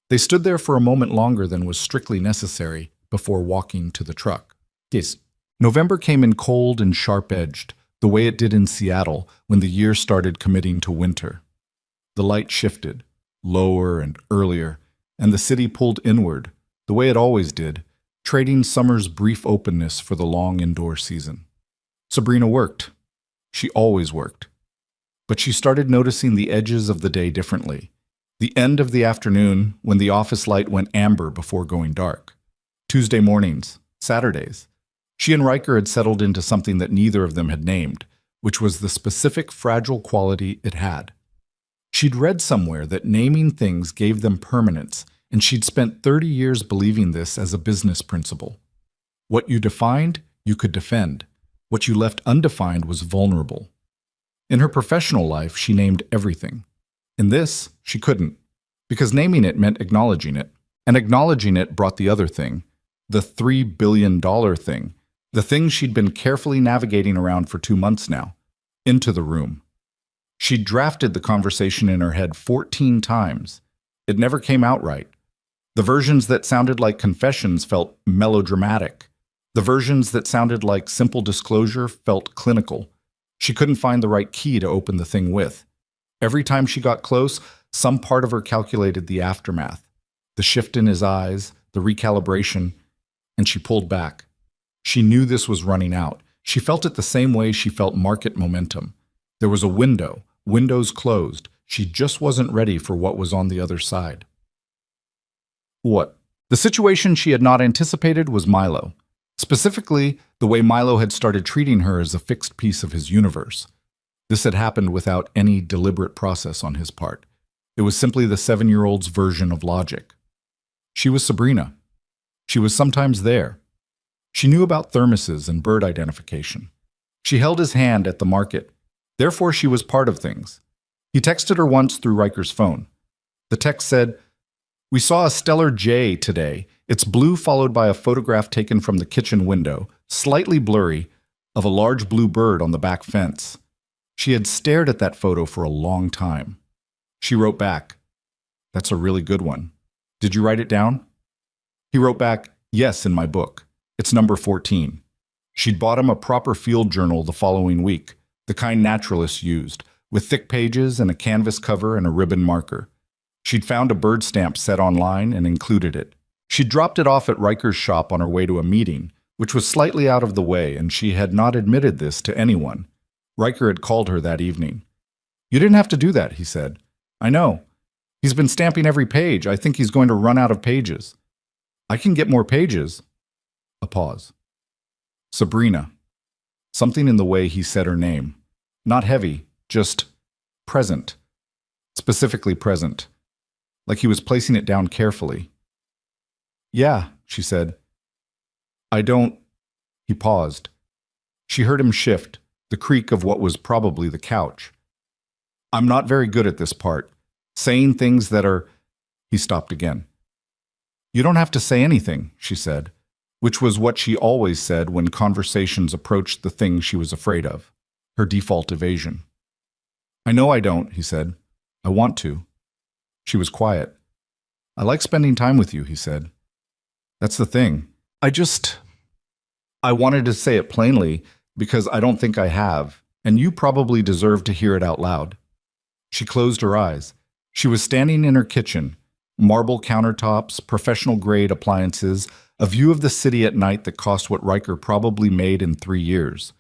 S1: They stood there for a moment longer than was strictly necessary before walking to the truck. Yes. November came in cold and sharp-edged, the way it did in Seattle when the year started committing to winter. The light shifted, lower and earlier, and the city pulled inward, the way it always did, trading summer's brief openness for the long indoor season. Sabrina worked. She always worked. But she started noticing the edges of the day differently. The end of the afternoon, when the office light went amber before going dark. Tuesday mornings, Saturdays. She and Riker had settled into something that neither of them had named, which was the specific fragile quality it had. She'd read somewhere that naming things gave them permanence, and she'd spent 30 years believing this as a business principle. What you defined, you could defend. What you left undefined was vulnerable. In her professional life, she named everything. In this, she couldn't, because naming it meant acknowledging it, and acknowledging it brought the other thing, the $3 billion thing, the thing she'd been carefully navigating around for 2 months now, into the room. She'd drafted the conversation in her head 14 times. It never came out right. The versions that sounded like confessions felt melodramatic. The versions that sounded like simple disclosure felt clinical. She couldn't find the right key to open the thing with. Every time she got close, some part of her calculated the aftermath, the shift in his eyes, the recalibration, and she pulled back. She knew this was running out. She felt it the same way she felt market momentum. There was a window, windows closed. She just wasn't ready for what was on the other side. What? The situation she had not anticipated was Milo. Specifically, the way Milo had started treating her as a fixed piece of his universe. This had happened without any deliberate process on his part. It was simply the 7-year-old's version of logic. She was Sabrina. She was sometimes there. She knew about thermoses and bird identification. She held his hand at the market. Therefore, she was part of things. He texted her once through Riker's phone. The text said, "We saw a stellar jay today. It's blue followed by a photograph taken from the kitchen window, slightly blurry, of a large blue bird on the back fence." She had stared at that photo for a long time. She wrote back, "That's a really good one. Did you write it down?" He wrote back, "Yes, in my book. It's number 14. She'd bought him a proper field journal the following week, the kind naturalists used, with thick pages and a canvas cover and a ribbon marker. She'd found a bird stamp set online and included it. She'd dropped it off at Riker's shop on her way to a meeting, which was slightly out of the way, and she had not admitted this to anyone. Riker had called her that evening. "You didn't have to do that," he said. "I know. He's been stamping every page. I think he's going to run out of pages." "I can get more pages." A pause. Sabrina. Something in the way he said her name. Not heavy, just present. Specifically present. Like he was placing it down carefully. "Yeah," she said. "I don't..." He paused. She heard him shift, the creak of what was probably the couch. "I'm not very good at this part. Saying things that are..." He stopped again. "You don't have to say anything," she said, which was what she always said when conversations approached the thing she was afraid of, her default evasion. "I know I don't," he said. "I want to." She was quiet. "I like spending time with you," he said. "That's the thing. I wanted to say it plainly because I don't think I have, and you probably deserve to hear it out loud." She closed her eyes. She was standing in her kitchen, marble countertops, professional-grade appliances, a view of the city at night that cost what Riker probably made in 3 years.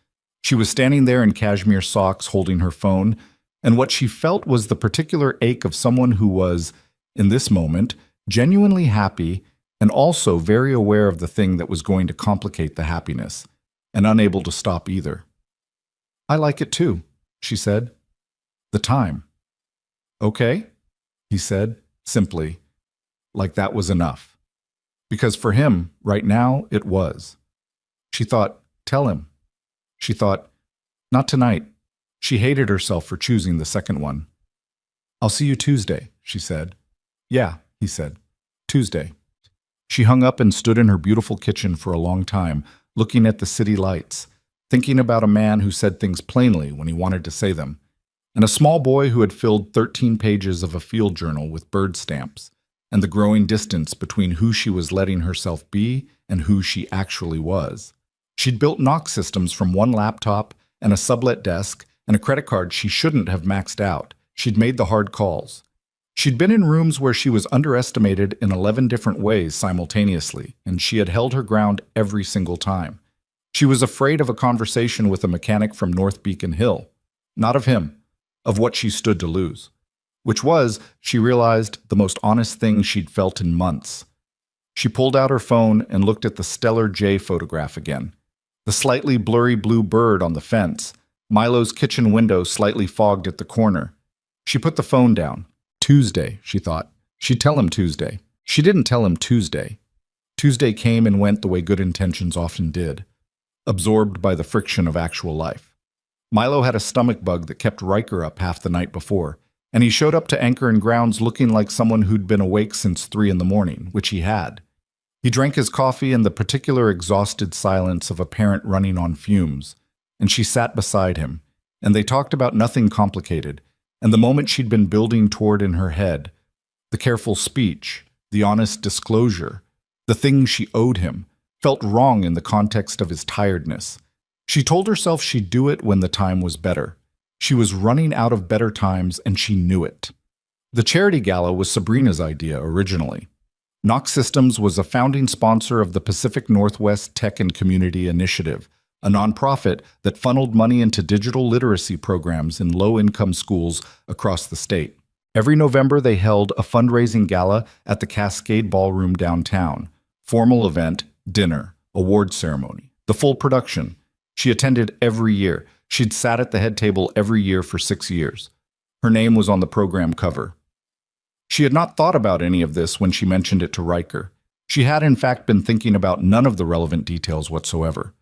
S1: She was standing there in cashmere socks holding her phone, and what she felt was the particular ache of someone who was, in this moment, genuinely happy and also very aware of the thing that was going to complicate the happiness, and unable to stop either. "I like it too," she said. "The time." "Okay," he said, simply, like that was enough. Because for him, right now, it was. She thought, tell him. She thought, not tonight. She hated herself for choosing the second one. "I'll see you Tuesday," she said. "Yeah," he said. "Tuesday." She hung up and stood in her beautiful kitchen for a long time, looking at the city lights, thinking about a man who said things plainly when he wanted to say them, and a small boy who had filled 13 pages of a field journal with bird stamps, and the growing distance between who she was letting herself be and who she actually was. She'd built knock systems from one laptop and a sublet desk and a credit card she shouldn't have maxed out. She'd made the hard calls. She'd been in rooms where she was underestimated in 11 different ways simultaneously, and she had held her ground every single time. She was afraid of a conversation with a mechanic from North Beacon Hill. Not of him, of what she stood to lose. Which was, she realized, the most honest thing she'd felt in months. She pulled out her phone and looked at the stellar jay photograph again. The slightly blurry blue bird on the fence, Milo's kitchen window slightly fogged at the corner. She put the phone down. Tuesday, she thought. She'd tell him Tuesday. She didn't tell him Tuesday. Tuesday came and went the way good intentions often did, absorbed by the friction of actual life. Milo had a stomach bug that kept Riker up half the night before, and he showed up to Anchor and Grounds looking like someone who'd been awake since 3 a.m, which he had. He drank his coffee in the particular exhausted silence of a parent running on fumes, and she sat beside him, and they talked about nothing complicated, and the moment she'd been building toward in her head, the careful speech, the honest disclosure, the thing she owed him, felt wrong in the context of his tiredness. She told herself she'd do it when the time was better. She was running out of better times, and she knew it. The charity gala was Sabrina's idea originally. Knox Systems was a founding sponsor of the Pacific Northwest Tech and Community Initiative, a nonprofit that funneled money into digital literacy programs in low-income schools across the state. Every November, they held a fundraising gala at the Cascade Ballroom downtown. Formal event, dinner, award ceremony, the full production. She attended every year. She'd sat at the head table every year for 6 years. Her name was on the program cover. She had not thought about any of this when she mentioned it to Riker. She had in fact been thinking about none of the relevant details whatsoever.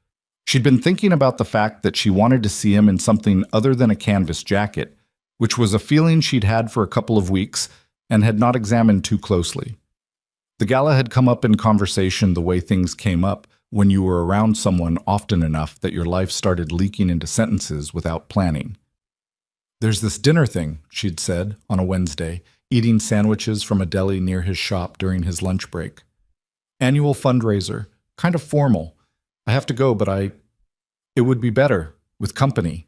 S1: She'd been thinking about the fact that she wanted to see him in something other than a canvas jacket, which was a feeling she'd had for a couple of weeks and had not examined too closely. The gala had come up in conversation the way things came up when you were around someone often enough that your life started leaking into sentences without planning. "There's this dinner thing," she'd said on a Wednesday, eating sandwiches from a deli near his shop during his lunch break. "Annual fundraiser, kind of formal. I have to go, but it would be better with company."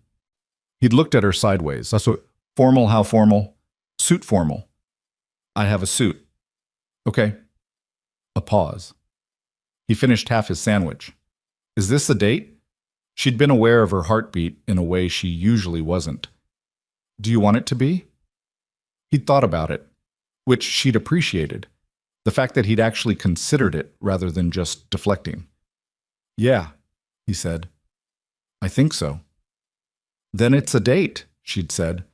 S1: He'd looked at her sideways. "So, formal, how formal?" "Suit formal." "I have a suit." "Okay." A pause. He finished half his sandwich. "Is this a date?" She'd been aware of her heartbeat in a way she usually wasn't. "Do you want it to be?" He'd thought about it, which she'd appreciated. The fact that he'd actually considered it rather than just deflecting. "Yeah," he said. "I think so." "Then it's a date," she'd said.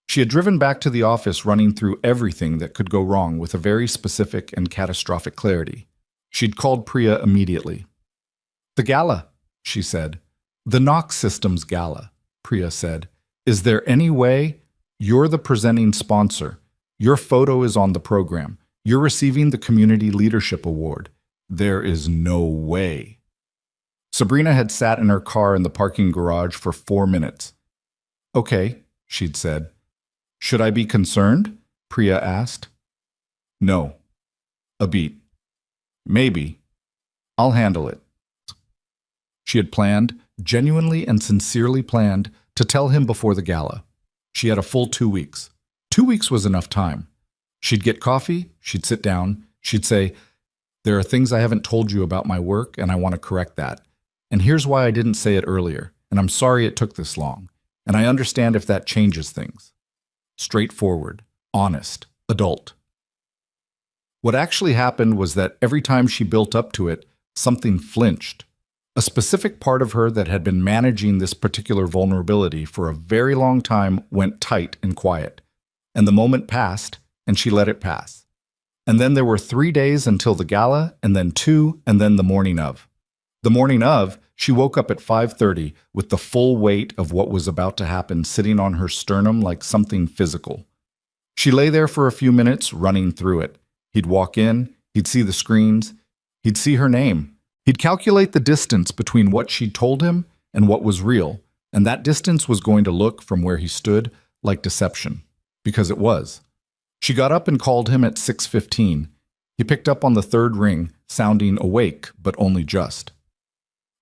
S1: She had driven back to the office running through everything that could go wrong with a very specific and catastrophic clarity. She'd called Priya immediately. "The gala," she said. "The Knox Systems gala," Priya said. "Is there any way? You're the presenting sponsor. Your photo is on the program. You're receiving the Community Leadership Award. There is no way." Sabrina had sat in her car in the parking garage for 4 minutes. "Okay," she'd said. "Should I be concerned?" Priya asked. "No." A beat. "Maybe. I'll handle it." She had planned, genuinely and sincerely planned, to tell him before the gala. She had a full 2 weeks. 2 weeks was enough time. She'd get coffee, she'd sit down, she'd say, "There are things I haven't told you about my work, and I want to correct that. And here's why I didn't say it earlier, and I'm sorry it took this long, and I understand if that changes things." Straightforward, honest, adult. What actually happened was that every time she built up to it, something flinched. A specific part of her that had been managing this particular vulnerability for a very long time went tight and quiet. And the moment passed, and she let it pass. And then there were 3 days until the gala, and then 2, and then the morning of. The morning of, she woke up at 5:30 with the full weight of what was about to happen sitting on her sternum like something physical. She lay there for a few minutes, running through it. He'd walk in, he'd see the screens, he'd see her name. He'd calculate the distance between what she'd told him and what was real, and that distance was going to look, from where he stood, like deception. Because it was. She got up and called him at 6:15. He picked up on the 3rd ring, sounding awake, but only just.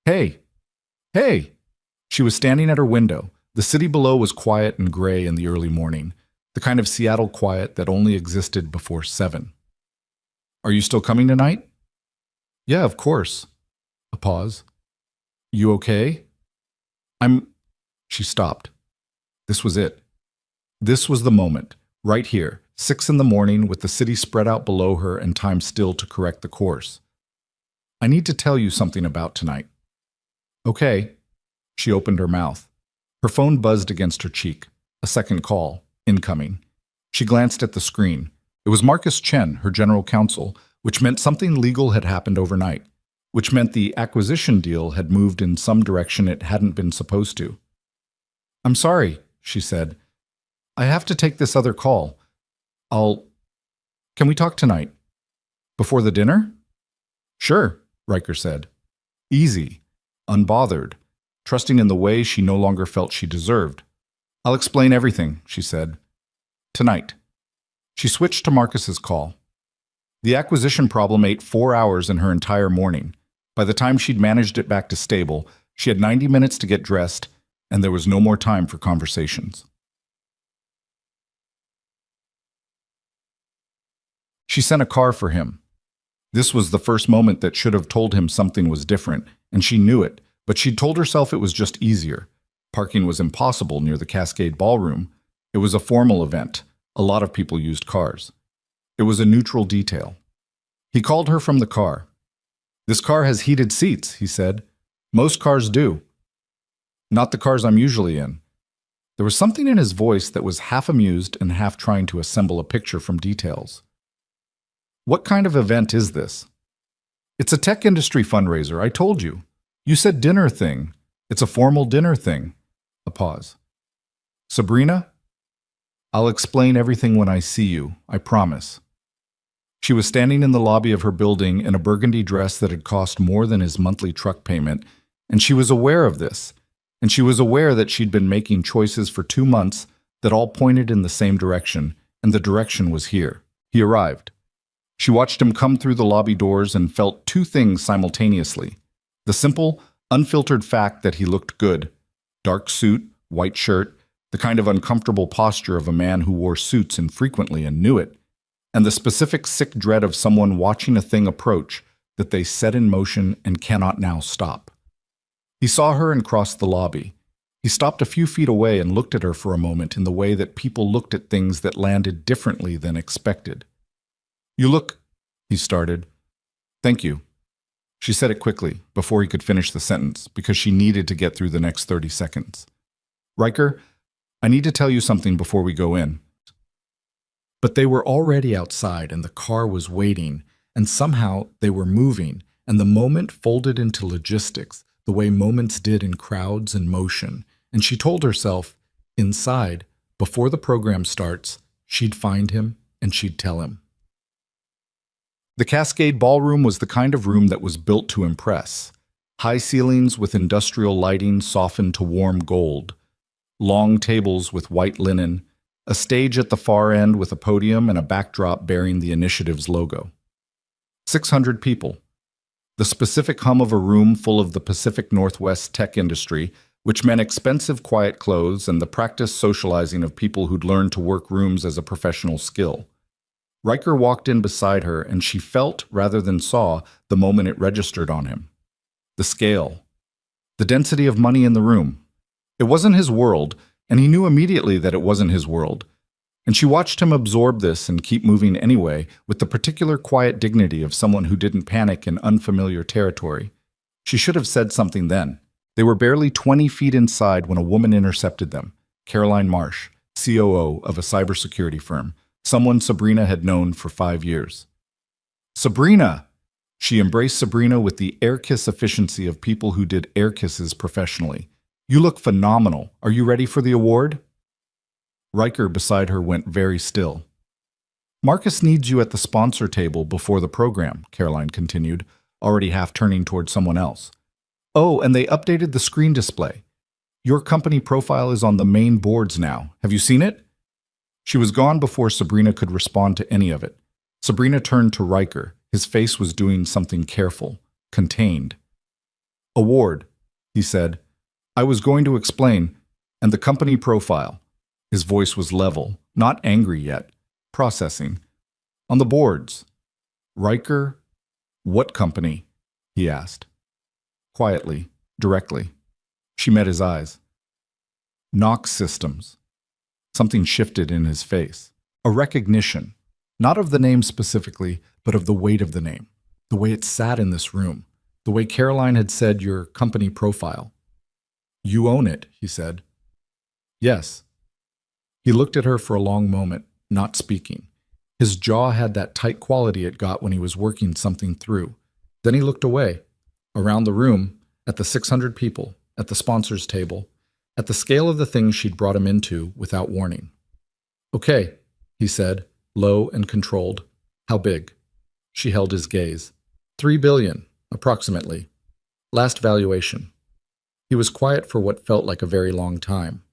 S1: "Hey! Hey!" She was standing at her window. The city below was quiet and gray in the early morning, the kind of Seattle quiet that only existed before 7. "Are you still coming tonight?" "Yeah, of course." A pause. "You okay?" She stopped. This was it. This was the moment, right here, 6 in the morning, with the city spread out below her and time still to correct the course. "I need to tell you something about tonight." "Okay." She opened her mouth. Her phone buzzed against her cheek. A second call, incoming. She glanced at the screen. It was Marcus Chen, her general counsel, which meant something legal had happened overnight, which meant the acquisition deal had moved in some direction it hadn't been supposed to. "I'm sorry," she said. "I have to take this other call. Can we talk tonight? Before the dinner?" "Sure," Riker said. Easy, unbothered, trusting in the way she no longer felt she deserved. "I'll explain everything," she said. "Tonight." She switched to Marcus's call. The acquisition problem ate 4 hours in her entire morning. By the time she'd managed it back to stable, she had 90 minutes to get dressed, and there was no more time for conversations. She sent a car for him. This was the first moment that should have told him something was different, and she knew it, but she'd told herself it was just easier. Parking was impossible near the Cascade Ballroom. It was a formal event. A lot of people used cars. It was a neutral detail. He called her from the car. "This car has heated seats," he said. "Most cars do." Not the cars I'm usually in. There was something in his voice that was half amused and half trying to assemble a picture from details. What kind of event is this? It's a tech industry fundraiser, I told you. You said dinner thing. It's a formal dinner thing. A pause. Sabrina? I'll explain everything when I see you, I promise. She was standing in the lobby of her building in a burgundy dress that had cost more than his monthly truck payment, and she was aware of this, and she was aware that she'd been making choices for 2 months that all pointed in the same direction, and the direction was here. He arrived. She watched him come through the lobby doors and felt two things simultaneously. The simple, unfiltered fact that he looked good. Dark suit, white shirt, the kind of uncomfortable posture of a man who wore suits infrequently and knew it. And the specific sick dread of someone watching a thing approach that they set in motion and cannot now stop. He saw her and crossed the lobby. He stopped a few feet away and looked at her for a moment in the way that people looked at things that landed differently than expected. You look, he started. Thank you. She said it quickly, before he could finish the sentence, because she needed to get through the next 30 seconds. Riker, I need to tell you something before we go in. But they were already outside and the car was waiting, and somehow they were moving, and the moment folded into logistics, the way moments did in crowds and motion, and she told herself, inside, before the program starts, she'd find him and she'd tell him. The Cascade Ballroom was the kind of room that was built to impress. High ceilings with industrial lighting softened to warm gold. Long tables with white linen. A stage at the far end with a podium and a backdrop bearing the initiative's logo. 600 people. The specific hum of a room full of the Pacific Northwest tech industry, which meant expensive quiet clothes and the practiced socializing of people who'd learned to work rooms as a professional skill. Riker walked in beside her, and she felt, rather than saw, the moment it registered on him. The scale. The density of money in the room. It wasn't his world, and he knew immediately that it wasn't his world. And she watched him absorb this and keep moving anyway, with the particular quiet dignity of someone who didn't panic in unfamiliar territory. She should have said something then. They were barely 20 feet inside when a woman intercepted them. Caroline Marsh, COO of a cybersecurity firm. Someone Sabrina had known for 5 years. Sabrina! She embraced Sabrina with the air kiss efficiency of people who did air kisses professionally. You look phenomenal. Are you ready for the award? Riker beside her went very still. Marcus needs you at the sponsor table before the program, Caroline continued, already half turning toward someone else. Oh, and they updated the screen display. Your company profile is on the main boards now. Have you seen it? She was gone before Sabrina could respond to any of it. Sabrina turned to Riker. His face was doing something careful, contained. Award, he said. I was going to explain, and the company profile. His voice was level, not angry yet. Processing. On the boards. Riker, what company? He asked. Quietly, directly. She met his eyes. Knox Systems. Something shifted in his face. A recognition, not of the name specifically, but of the weight of the name, the way it sat in this room, the way Caroline had said your company profile. You own it, he said. Yes. He looked at her for a long moment, not speaking. His jaw had that tight quality it got when he was working something through. Then he looked away, around the room, at the 600 people, at the sponsors table, at the scale of the things she'd brought him into without warning. Okay, he said, low and controlled. How big? She held his gaze. 3 billion, approximately. Last valuation. He was quiet for what felt like a very long time.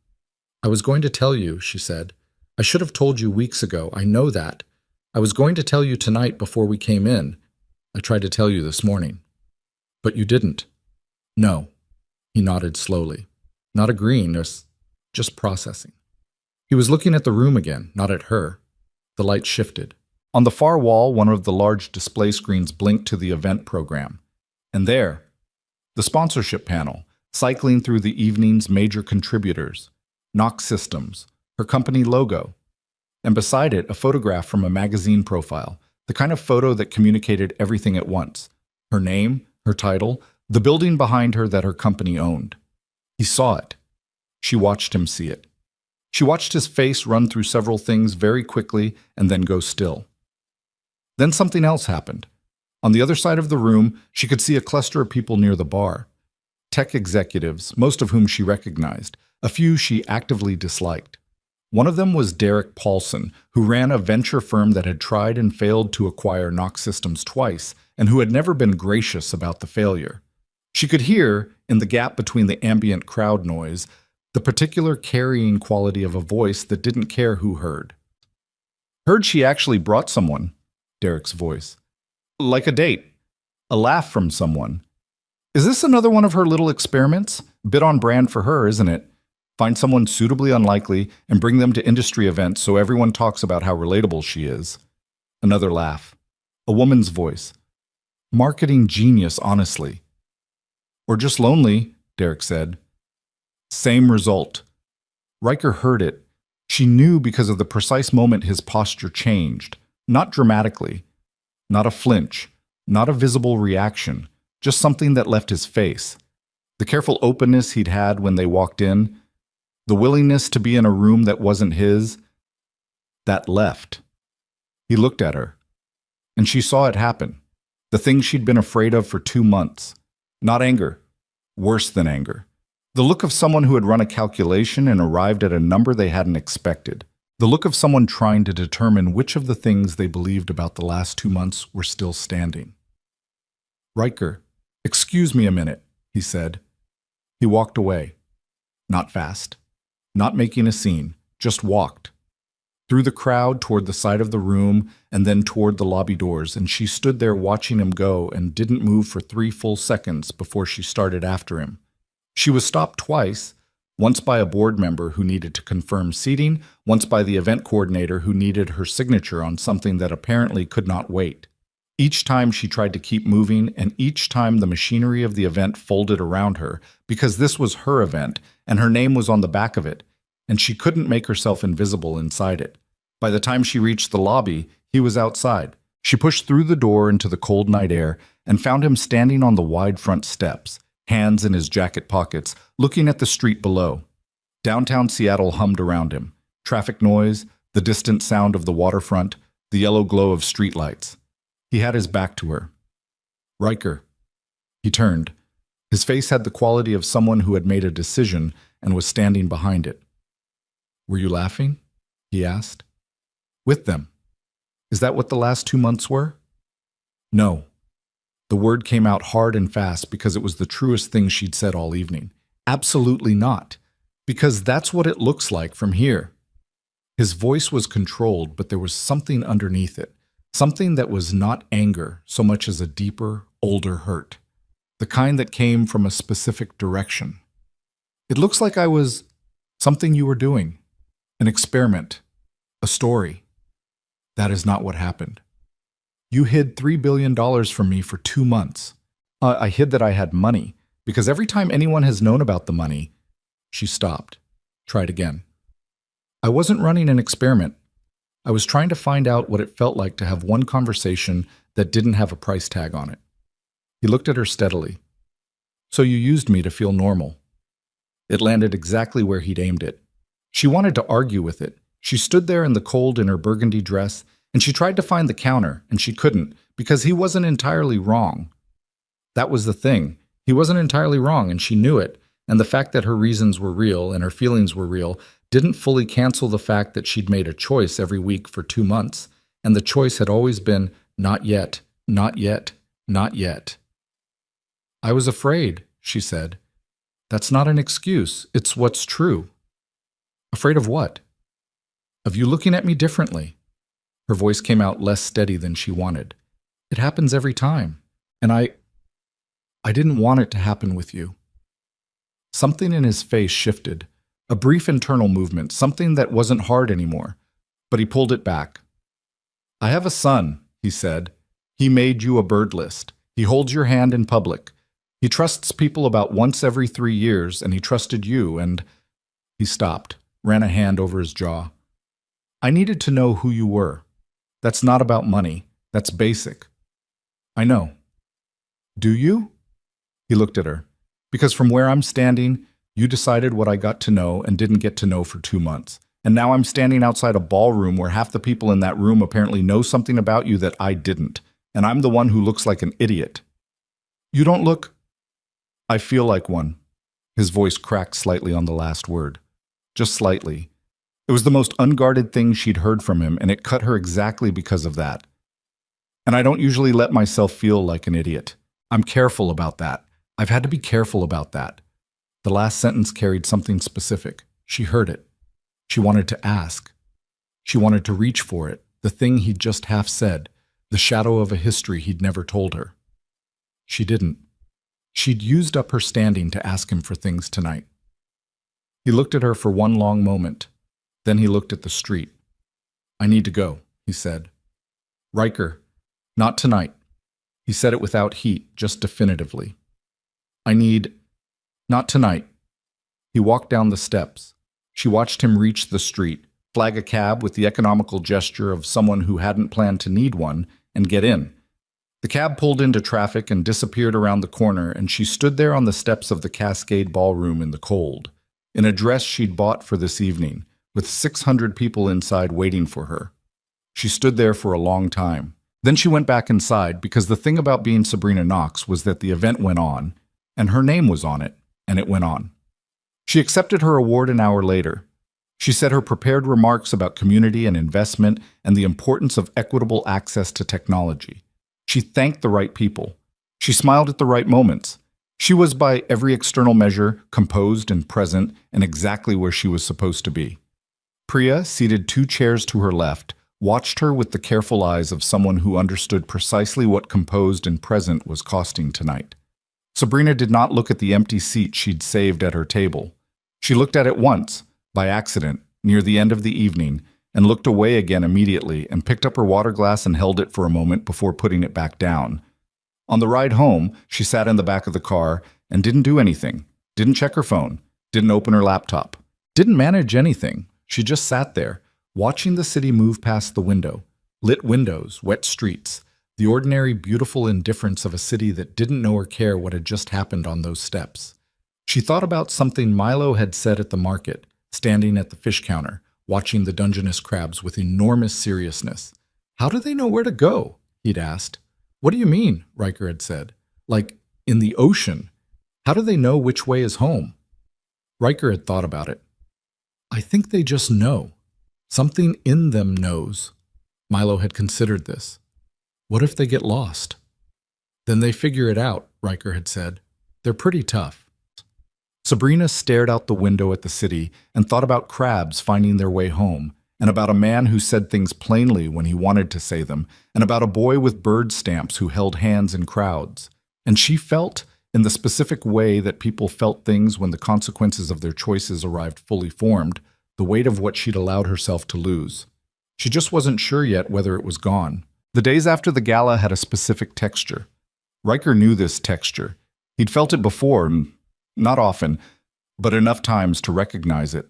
S1: I was going to tell you, she said. I should have told you weeks ago, I know that. I was going to tell you tonight before we came in. I tried to tell you this morning. But you didn't. No. He nodded slowly. Not agreeing, just processing. He was looking at the room again, not at her. The light shifted. On the far wall, one of the large display screens blinked to the event program. And there, the sponsorship panel, cycling through the evening's major contributors. Knox Systems, her company logo. And beside it, a photograph from a magazine profile, the kind of photo that communicated everything at once. Her name, her title, the building behind her that her company owned. He saw it. She watched him see it. She watched his face run through several things very quickly and then go still. Then something else happened. On the other side of the room, she could see a cluster of people near the bar. Tech executives, most of whom she recognized, a few she actively disliked. One of them was Derek Paulson, who ran a venture firm that had tried and failed to acquire Knox Systems twice, and who had never been gracious about the failure. She could hear, in the gap between the ambient crowd noise, the particular carrying quality of a voice that didn't care who heard. Heard she actually brought someone, Derek's voice. Like a date. A laugh from someone. Is this another one of her little experiments? Bit on brand for her, isn't it? Find someone suitably unlikely and bring them to industry events so everyone talks about how relatable she is. Another laugh. A woman's voice. Marketing genius, honestly. Or just lonely, Derek said. Same result. Riker heard it. She knew because of the precise moment his posture changed. Not dramatically. Not a flinch. Not a visible reaction. Just something that left his face. The careful openness he'd had when they walked in. The willingness to be in a room that wasn't his. That left. He looked at her. And she saw it happen. The thing she'd been afraid of for 2 months. Not anger. Worse than anger. The look of someone who had run a calculation and arrived at a number they hadn't expected. The look of someone trying to determine which of the things they believed about the last 2 months were still standing. Riker, excuse me a minute, he said. He walked away. Not fast. Not making a scene. Just walked. Through the crowd toward the side of the room and then toward the lobby doors, and she stood there watching him go and didn't move for 3 full seconds before she started after him. She was stopped twice, once by a board member who needed to confirm seating, once by the event coordinator who needed her signature on something that apparently could not wait. Each time she tried to keep moving, and each time the machinery of the event folded around her, because this was her event, and her name was on the back of it, and she couldn't make herself invisible inside it. By the time she reached the lobby, he was outside. She pushed through the door into the cold night air and found him standing on the wide front steps, hands in his jacket pockets, looking at the street below. Downtown Seattle hummed around him. Traffic noise, the distant sound of the waterfront, the yellow glow of streetlights. He had his back to her. Riker. He turned. His face had the quality of someone who had made a decision and was standing behind it. Were you laughing? He asked. With them. Is that what the last 2 months were? No. The word came out hard and fast because it was the truest thing she'd said all evening. Absolutely not. Because that's what it looks like from here. His voice was controlled, but there was something underneath it. Something that was not anger so much as a deeper, older hurt. The kind that came from a specific direction. It looks like I was something you were doing. An experiment. A story. That is not what happened. You hid $3 billion from me for 2 months. I hid that I had money, because every time anyone has known about the money, she stopped. Tried again. I wasn't running an experiment. I was trying to find out what it felt like to have one conversation that didn't have a price tag on it. He looked at her steadily. So you used me to feel normal. It landed exactly where he'd aimed it. She wanted to argue with it. She stood there in the cold in her burgundy dress, and she tried to find the counter, and she couldn't, because he wasn't entirely wrong. That was the thing. He wasn't entirely wrong, and she knew it, and the fact that her reasons were real and her feelings were real didn't fully cancel the fact that she'd made a choice every week for 2 months, and the choice had always been, not yet, not yet, not yet. I was afraid, she said. That's not an excuse. It's what's true. Afraid of what? Of you looking at me differently. Her voice came out less steady than she wanted. It happens every time. And I didn't want it to happen with you. Something in his face shifted. A brief internal movement, something that wasn't hard anymore. But he pulled it back. I have a son, he said. He made you a bird list. He holds your hand in public. He trusts people about once every 3 years, and he trusted you, and... He stopped, ran a hand over his jaw. I needed to know who you were. That's not about money. That's basic. I know. Do you? He looked at her. Because from where I'm standing, You decided what I got to know and didn't get to know for 2 months. And now I'm standing outside a ballroom where half the people in that room apparently know something about you that I didn't. And I'm the one who looks like an idiot. You don't look... I feel like one. His voice cracked slightly on the last word. Just slightly. It was the most unguarded thing she'd heard from him, and it cut her exactly because of that. And I don't usually let myself feel like an idiot. I'm careful about that. I've had to be careful about that. The last sentence carried something specific. She heard it. She wanted to ask. She wanted to reach for it, the thing he'd just half said, the shadow of a history he'd never told her. She didn't. She'd used up her standing to ask him for things tonight. He looked at her for one long moment. Then he looked at the street. I need to go, he said. Riker, not tonight. He said it without heat, just definitively. Not tonight. He walked down the steps. She watched him reach the street, flag a cab with the economical gesture of someone who hadn't planned to need one, and get in. The cab pulled into traffic and disappeared around the corner, and she stood there on the steps of the Cascade Ballroom in the cold, in a dress she'd bought for this evening, with 600 people inside waiting for her. She stood there for a long time. Then she went back inside because the thing about being Sabrina Knox was that the event went on, and her name was on it, and it went on. She accepted her award an hour later. She said her prepared remarks about community and investment and the importance of equitable access to technology. She thanked the right people. She smiled at the right moments. She was, by every external measure, composed and present and exactly where she was supposed to be. Priya, seated 2 chairs to her left, watched her with the careful eyes of someone who understood precisely what composed and present was costing tonight. Sabrina did not look at the empty seat she'd saved at her table. She looked at it once, by accident, near the end of the evening, and looked away again immediately and picked up her water glass and held it for a moment before putting it back down. On the ride home, she sat in the back of the car and didn't do anything, didn't check her phone, didn't open her laptop, didn't manage anything. She just sat there, watching the city move past the window, lit windows, wet streets, the ordinary beautiful indifference of a city that didn't know or care what had just happened on those steps. She thought about something Milo had said at the market, standing at the fish counter, watching the Dungeness crabs with enormous seriousness. How do they know where to go? He'd asked. What do you mean? Riker had said. Like, in the ocean. How do they know which way is home? Riker had thought about it. I think they just know. Something in them knows. Milo had considered this. What if they get lost? Then they figure it out, Riker had said. They're pretty tough. Sabrina stared out the window at the city and thought about crabs finding their way home, and about a man who said things plainly when he wanted to say them, and about a boy with bird stamps who held hands in crowds. And she felt, in the specific way that people felt things when the consequences of their choices arrived fully formed, the weight of what she'd allowed herself to lose. She just wasn't sure yet whether it was gone. The days after the gala had a specific texture. Riker knew this texture. He'd felt it before, not often, but enough times to recognize it.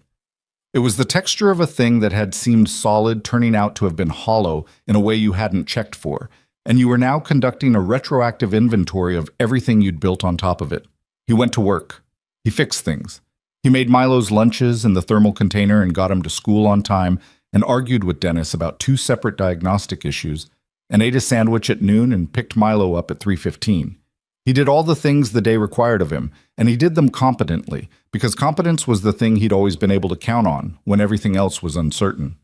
S1: It was the texture of a thing that had seemed solid turning out to have been hollow in a way you hadn't checked for, and you were now conducting a retroactive inventory of everything you'd built on top of it. He went to work. He fixed things. He made Milo's lunches in the thermal container and got him to school on time, and argued with Dennis about 2 separate diagnostic issues, and ate a sandwich at noon and picked Milo up at 3:15. He did all the things the day required of him, and he did them competently, because competence was the thing he'd always been able to count on when everything else was uncertain.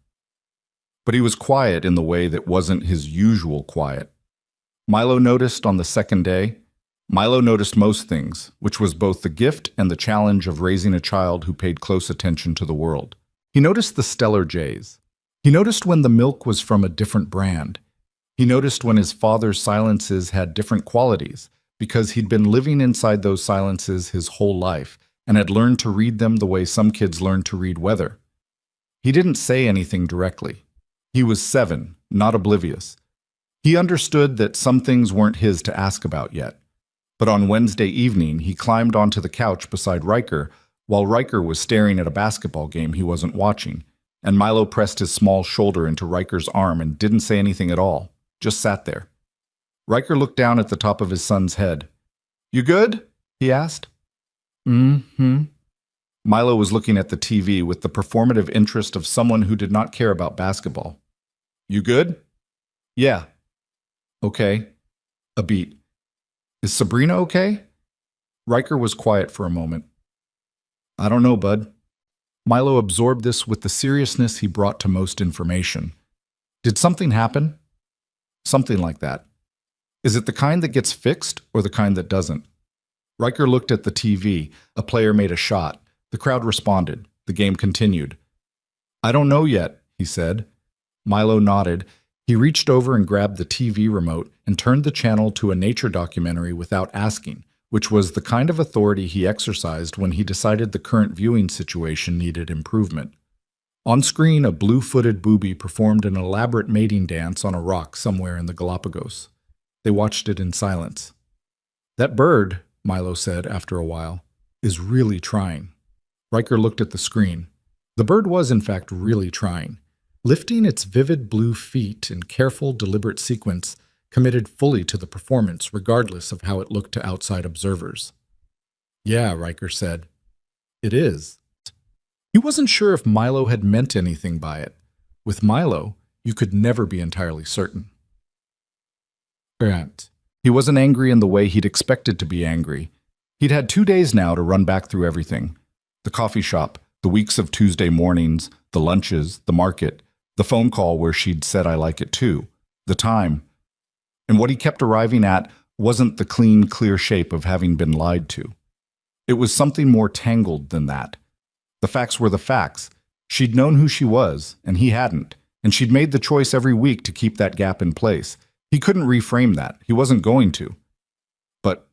S1: But he was quiet in the way that wasn't his usual quiet. Milo noticed on the second day. Milo noticed most things, which was both the gift and the challenge of raising a child who paid close attention to the world. He noticed the stellar jays. He noticed when the milk was from a different brand. He noticed when his father's silences had different qualities, because he'd been living inside those silences his whole life and had learned to read them the way some kids learn to read weather. He didn't say anything directly. He was 7, not oblivious. He understood that some things weren't his to ask about yet. But on Wednesday evening, he climbed onto the couch beside Riker while Riker was staring at a basketball game he wasn't watching, and Milo pressed his small shoulder into Riker's arm and didn't say anything at all, just sat there. Riker looked down at the top of his son's head. You good? He asked. Mm-hmm. Milo was looking at the TV with the performative interest of someone who did not care about basketball. You good? Yeah. Okay. A beat. Is Sabrina okay? Riker was quiet for a moment. I don't know, bud. Milo absorbed this with the seriousness he brought to most information. Did something happen? Something like that. Is it the kind that gets fixed or the kind that doesn't? Riker looked at the TV. A player made a shot. The crowd responded. The game continued. I don't know yet, he said. Milo nodded. He reached over and grabbed the TV remote and turned the channel to a nature documentary without asking, which was the kind of authority he exercised when he decided the current viewing situation needed improvement. On screen, a blue-footed booby performed an elaborate mating dance on a rock somewhere in the Galapagos. They watched it in silence. That bird, Milo said after a while, is really trying. Riker looked at the screen. The bird was, in fact, really trying. Lifting its vivid blue feet in careful, deliberate sequence, committed fully to the performance regardless of how it looked to outside observers. Yeah, Riker said. It is. He wasn't sure if Milo had meant anything by it. With Milo, you could never be entirely certain. He wasn't angry in the way he'd expected to be angry. He'd had 2 days now to run back through everything. The coffee shop, the weeks of Tuesday mornings, the lunches, the market, the phone call where she'd said I like it too, the time. And what he kept arriving at wasn't the clean, clear shape of having been lied to. It was something more tangled than that. The facts were the facts. She'd known who she was, and he hadn't, and she'd made the choice every week to keep that gap in place. He couldn't reframe that. He wasn't going to. But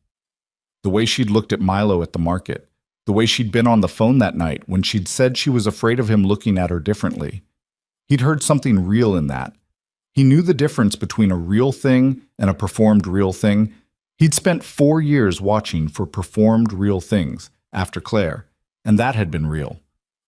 S1: the way she'd looked at Milo at the market, the way she'd been on the phone that night when she'd said she was afraid of him looking at her differently, he'd heard something real in that. He knew the difference between a real thing and a performed real thing. He'd spent 4 years watching for performed real things after Claire, and that had been real,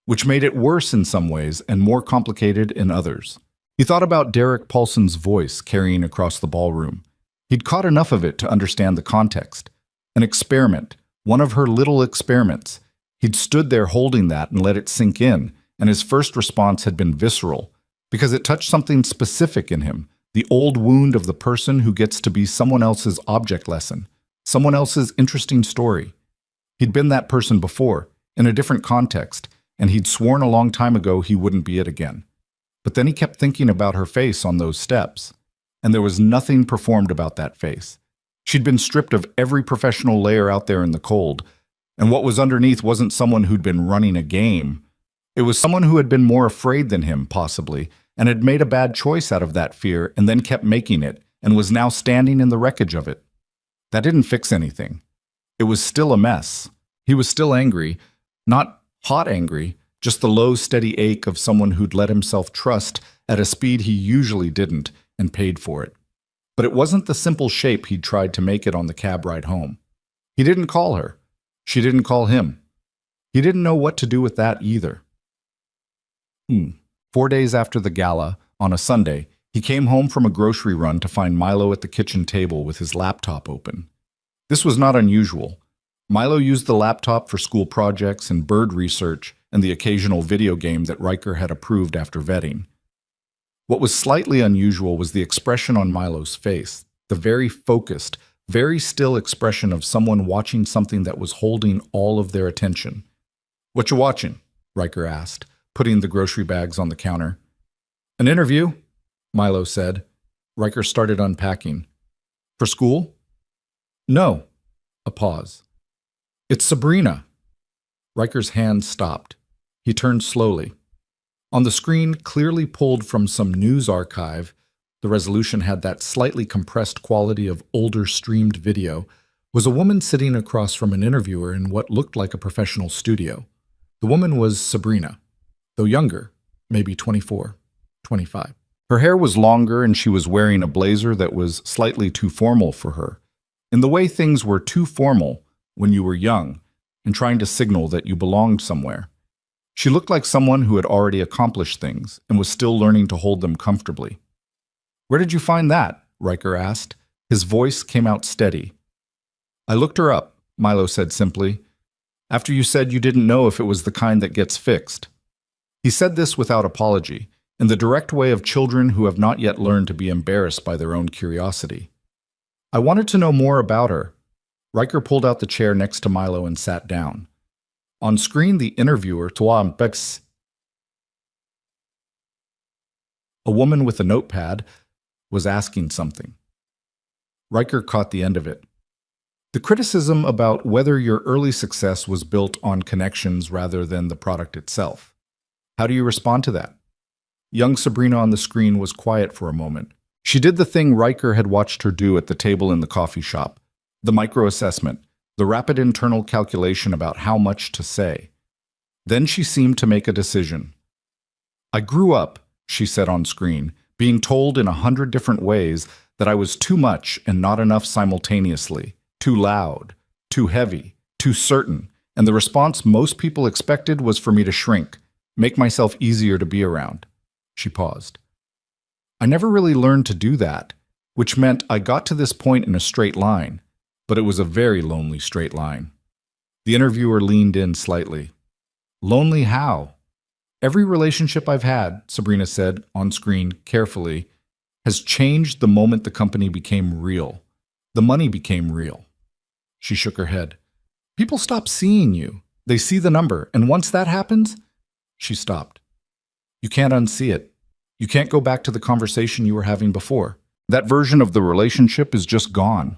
S1: which made it worse in some ways and more complicated in others. He thought about Derek Paulson's voice carrying across the ballroom. He'd caught enough of it to understand the context. An experiment, one of her little experiments. He'd stood there holding that and let it sink in, and his first response had been visceral, because it touched something specific in him, the old wound of the person who gets to be someone else's object lesson, someone else's interesting story. He'd been that person before, in a different context, and he'd sworn a long time ago he wouldn't be it again. But then he kept thinking about her face on those steps, and there was nothing performed about that face. She'd been stripped of every professional layer out there in the cold, and what was underneath wasn't someone who'd been running a game. It was someone who had been more afraid than him, possibly, and had made a bad choice out of that fear and then kept making it, and was now standing in the wreckage of it. That didn't fix anything. It was still a mess. He was still angry, not hot angry, just the low, steady ache of someone who'd let himself trust at a speed he usually didn't and paid for it. But it wasn't the simple shape he'd tried to make it on the cab ride home. He didn't call her. She didn't call him. He didn't know what to do with that either. 4 days after the gala, on a Sunday, he came home from a grocery run to find Milo at the kitchen table with his laptop open. This was not unusual. Milo used the laptop for school projects and bird research and the occasional video game that Riker had approved after vetting. What was slightly unusual was the expression on Milo's face, the very focused, very still expression of someone watching something that was holding all of their attention. "What you watching?" Riker asked, putting the grocery bags on the counter. "An interview," Milo said. Riker started unpacking. "For school?" "No." A pause. "It's Sabrina." Riker's hand stopped. He turned slowly. On the screen, clearly pulled from some news archive, the resolution had that slightly compressed quality of older streamed video, was a woman sitting across from an interviewer in what looked like a professional studio. The woman was Sabrina, though younger, maybe 24, 25. Her hair was longer and she was wearing a blazer that was slightly too formal for her, in the way things were too formal when you were young and trying to signal that you belonged somewhere. She looked like someone who had already accomplished things and was still learning to hold them comfortably. "Where did you find that?" Riker asked. His voice came out steady. "I looked her up," Milo said simply. after you said you didn't know if it was the kind that gets fixed. He said this without apology, in the direct way of children who have not yet learned to be embarrassed by their own curiosity. I wanted to know more about her. Riker pulled out the chair next to Milo and sat down. On screen, the interviewer, a woman with a notepad, was asking something. Riker caught the end of it. The criticism about whether your early success was built on connections rather than the product itself. How do you respond to that? Young Sabrina on the screen was quiet for a moment. She did the thing Riker had watched her do at the table in the coffee shop, the micro-assessment, the rapid internal calculation about how much to say. Then she seemed to make a decision. I grew up, she said on screen, being told in 100 different ways that I was too much and not enough simultaneously, too loud, too heavy, too certain, and the response most people expected was for me to shrink, make myself easier to be around. She paused. I never really learned to do that, which meant I got to this point in a straight line, but it was a very lonely straight line. The interviewer leaned in slightly. Lonely how? Every relationship I've had, Sabrina said on screen carefully, has changed the moment the company became real. The money became real. She shook her head. People stop seeing you. They see the number, and once that happens, she stopped. You can't unsee it. You can't go back to the conversation you were having before. That version of the relationship is just gone.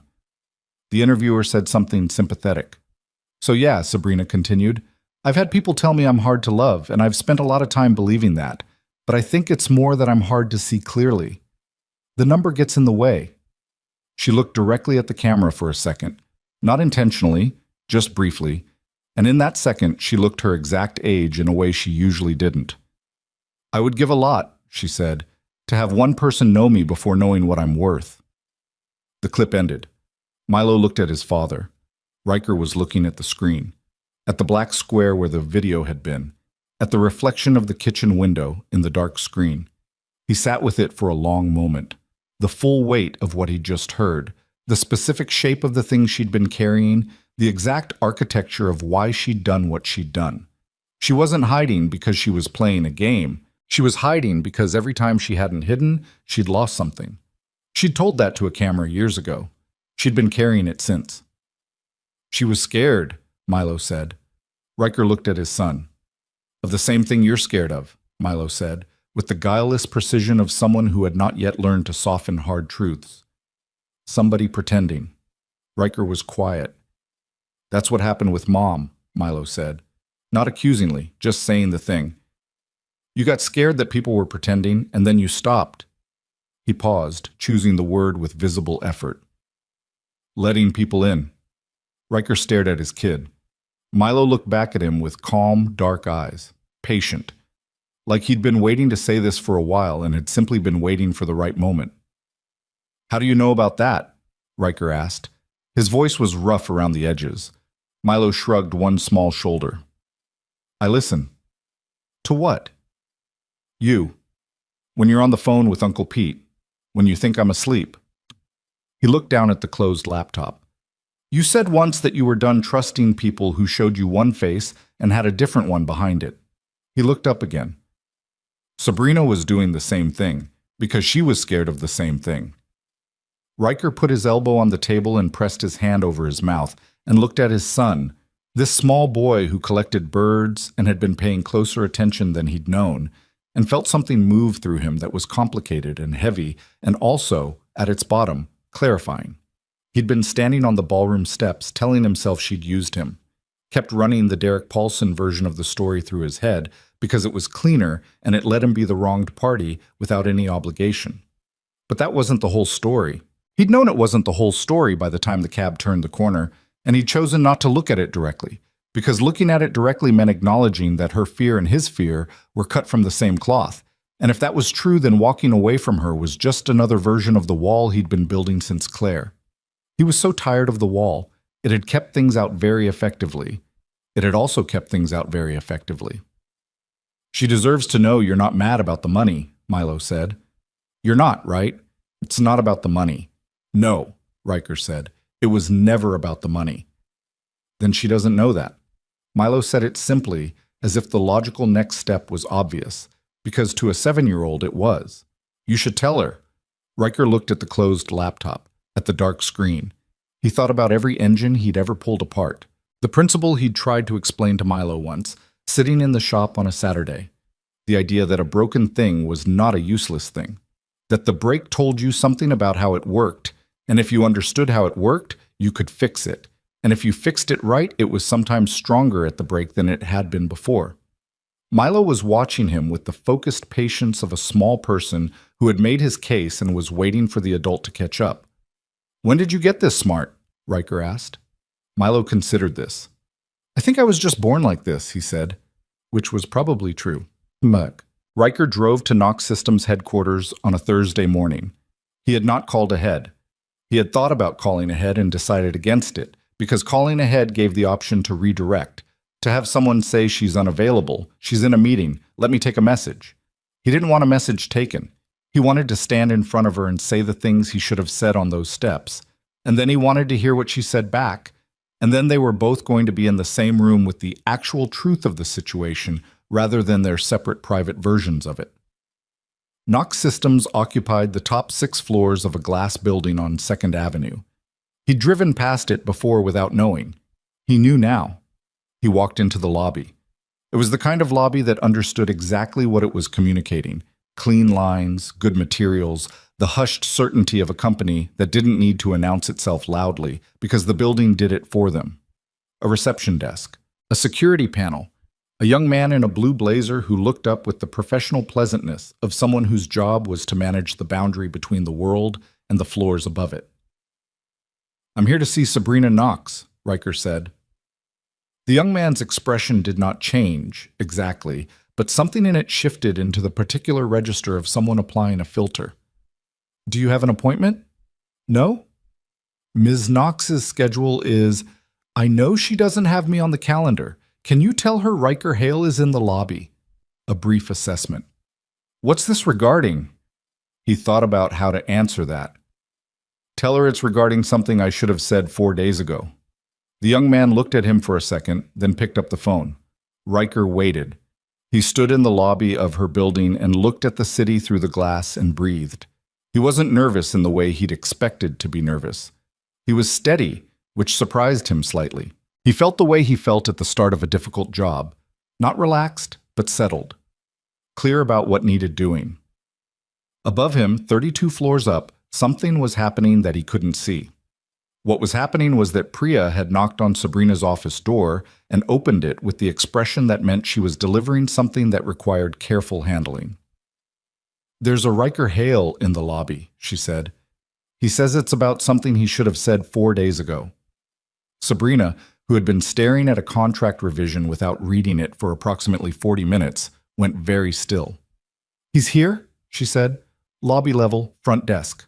S1: The interviewer said something sympathetic. So yeah, Sabrina continued, I've had people tell me I'm hard to love, and I've spent a lot of time believing that, but I think it's more that I'm hard to see clearly. The number gets in the way. She looked directly at the camera for a second, not intentionally, just briefly, and in that second she looked her exact age in a way she usually didn't. I would give a lot, she said, to have one person know me before knowing what I'm worth. The clip ended. Milo looked at his father. Riker was looking at the screen, at the black square where the video had been, at the reflection of the kitchen window in the dark screen. He sat with it for a long moment, the full weight of what he'd just heard, the specific shape of the thing she'd been carrying, the exact architecture of why she'd done what she'd done. She wasn't hiding because she was playing a game. She was hiding because every time she hadn't hidden, she'd lost something. She'd told that to a camera years ago. She'd been carrying it since. She was scared, Milo said. Riker looked at his son. Of the same thing you're scared of, Milo said, with the guileless precision of someone who had not yet learned to soften hard truths. Somebody pretending. Riker was quiet. That's what happened with Mom, Milo said. Not accusingly, just saying the thing. You got scared that people were pretending, and then you stopped. He paused, choosing the word with visible effort. Letting people in. Riker stared at his kid. Milo looked back at him with calm, dark eyes, patient, like he'd been waiting to say this for a while and had simply been waiting for the right moment. How do you know about that? Riker asked. His voice was rough around the edges. Milo shrugged one small shoulder. I listen. To what? You. When you're on the phone with Uncle Pete. When you think I'm asleep. He looked down at the closed laptop. You said once that you were done trusting people who showed you one face and had a different one behind it. He looked up again. Sabrina was doing the same thing, because she was scared of the same thing. Riker put his elbow on the table and pressed his hand over his mouth and looked at his son, this small boy who collected birds and had been paying closer attention than he'd known, and felt something move through him that was complicated and heavy and also, at its bottom, clarifying. He'd been standing on the ballroom steps telling himself she'd used him, kept running the Derek Paulson version of the story through his head because it was cleaner and it let him be the wronged party without any obligation. But that wasn't the whole story. He'd known it wasn't the whole story by the time the cab turned the corner, and he'd chosen not to look at it directly, because looking at it directly meant acknowledging that her fear and his fear were cut from the same cloth. And if that was true, then walking away from her was just another version of the wall he'd been building since Claire. He was so tired of the wall. It had kept things out very effectively. It had also kept things out very effectively. She deserves to know you're not mad about the money, Milo said. You're not, right? It's not about the money. No, Riker said. It was never about the money. Then she doesn't know that. Milo said it simply, as if the logical next step was obvious, because to a 7-year-old it was. You should tell her. Riker looked at the closed laptop, at the dark screen. He thought about every engine he'd ever pulled apart. The principle he'd tried to explain to Milo once, sitting in the shop on a Saturday. The idea that a broken thing was not a useless thing. That the brake told you something about how it worked, and if you understood how it worked, you could fix it. And if you fixed it right, it was sometimes stronger at the brake than it had been before. Milo was watching him with the focused patience of a small person who had made his case and was waiting for the adult to catch up. "When did you get this smart?" Riker asked. Milo considered this. "I think I was just born like this," he said, which was probably true. Muck. Riker drove to Nox Systems headquarters on a Thursday morning. He had not called ahead. He had thought about calling ahead and decided against it, because calling ahead gave the option to redirect, to have someone say she's unavailable, she's in a meeting, let me take a message. He didn't want a message taken. He wanted to stand in front of her and say the things he should have said on those steps. And then he wanted to hear what she said back. And then they were both going to be in the same room with the actual truth of the situation, rather than their separate private versions of it. Nox Systems occupied the top 6 floors of a glass building on 2nd Avenue. He'd driven past it before without knowing. He knew now. He walked into the lobby. It was the kind of lobby that understood exactly what it was communicating. Clean lines, good materials, the hushed certainty of a company that didn't need to announce itself loudly because the building did it for them. A reception desk, a security panel, a young man in a blue blazer who looked up with the professional pleasantness of someone whose job was to manage the boundary between the world and the floors above it. "I'm here to see Sabrina Knox," Riker said. The young man's expression did not change, exactly, but something in it shifted into the particular register of someone applying a filter. "Do you have an appointment?" "No?" "Ms. Knox's schedule is... I know she doesn't have me on the calendar. Can you tell her Riker Hale is in the lobby?" A brief assessment. "What's this regarding?" He thought about how to answer that. "Tell her it's regarding something I should have said 4 days ago." The young man looked at him for a second, then picked up the phone. Riker waited. He stood in the lobby of her building and looked at the city through the glass and breathed. He wasn't nervous in the way he'd expected to be nervous. He was steady, which surprised him slightly. He felt the way he felt at the start of a difficult job, not relaxed, but settled, clear about what needed doing. Above him, 32 floors up, something was happening that he couldn't see. What was happening was that Priya had knocked on Sabrina's office door and opened it with the expression that meant she was delivering something that required careful handling. "There's a Riker Hale in the lobby," she said. "He says it's about something he should have said 4 days ago." Sabrina, who had been staring at a contract revision without reading it for approximately 40 minutes, went very still. "He's here," she said. "Lobby level, front desk."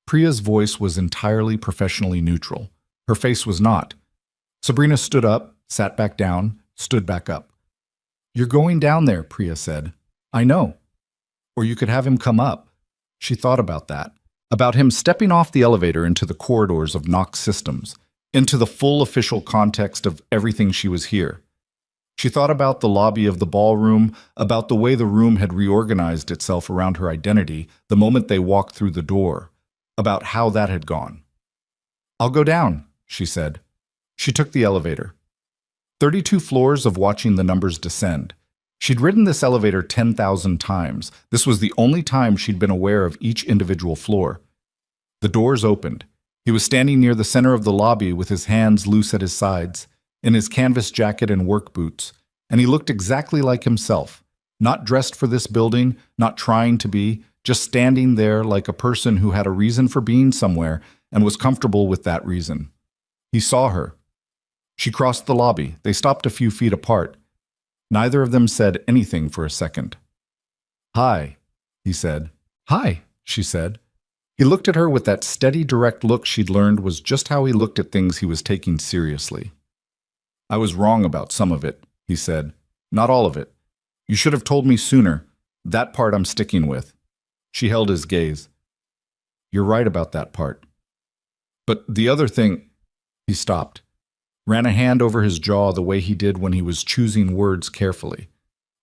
S1: Priya's voice was entirely professionally neutral. Her face was not. Sabrina stood up, sat back down, stood back up. "You're going down there," Priya said. "I know." Or you could have him come up. She thought about that. About him stepping off the elevator into the corridors of Nox Systems, into the full official context of everything she was here. She thought about the lobby of the ballroom, about the way the room had reorganized itself around her identity the moment they walked through the door, about how that had gone. "I'll go down," she said. She took the elevator. 32 floors of watching the numbers descend. She'd ridden this elevator 10,000 times. This was the only time she'd been aware of each individual floor. The doors opened. He was standing near the center of the lobby with his hands loose at his sides, in his canvas jacket and work boots, and he looked exactly like himself, not dressed for this building, not trying to be, just standing there like a person who had a reason for being somewhere and was comfortable with that reason. He saw her. She crossed the lobby. They stopped a few feet apart. Neither of them said anything for a second. "Hi," he said. "Hi," she said. He looked at her with that steady, direct look she'd learned was just how he looked at things he was taking seriously. "I was wrong about some of it," he said. "Not all of it. You should have told me sooner. That part I'm sticking with." She held his gaze. "You're right about that part. But the other thing..." He stopped. ran a hand over his jaw the way he did when he was choosing words carefully.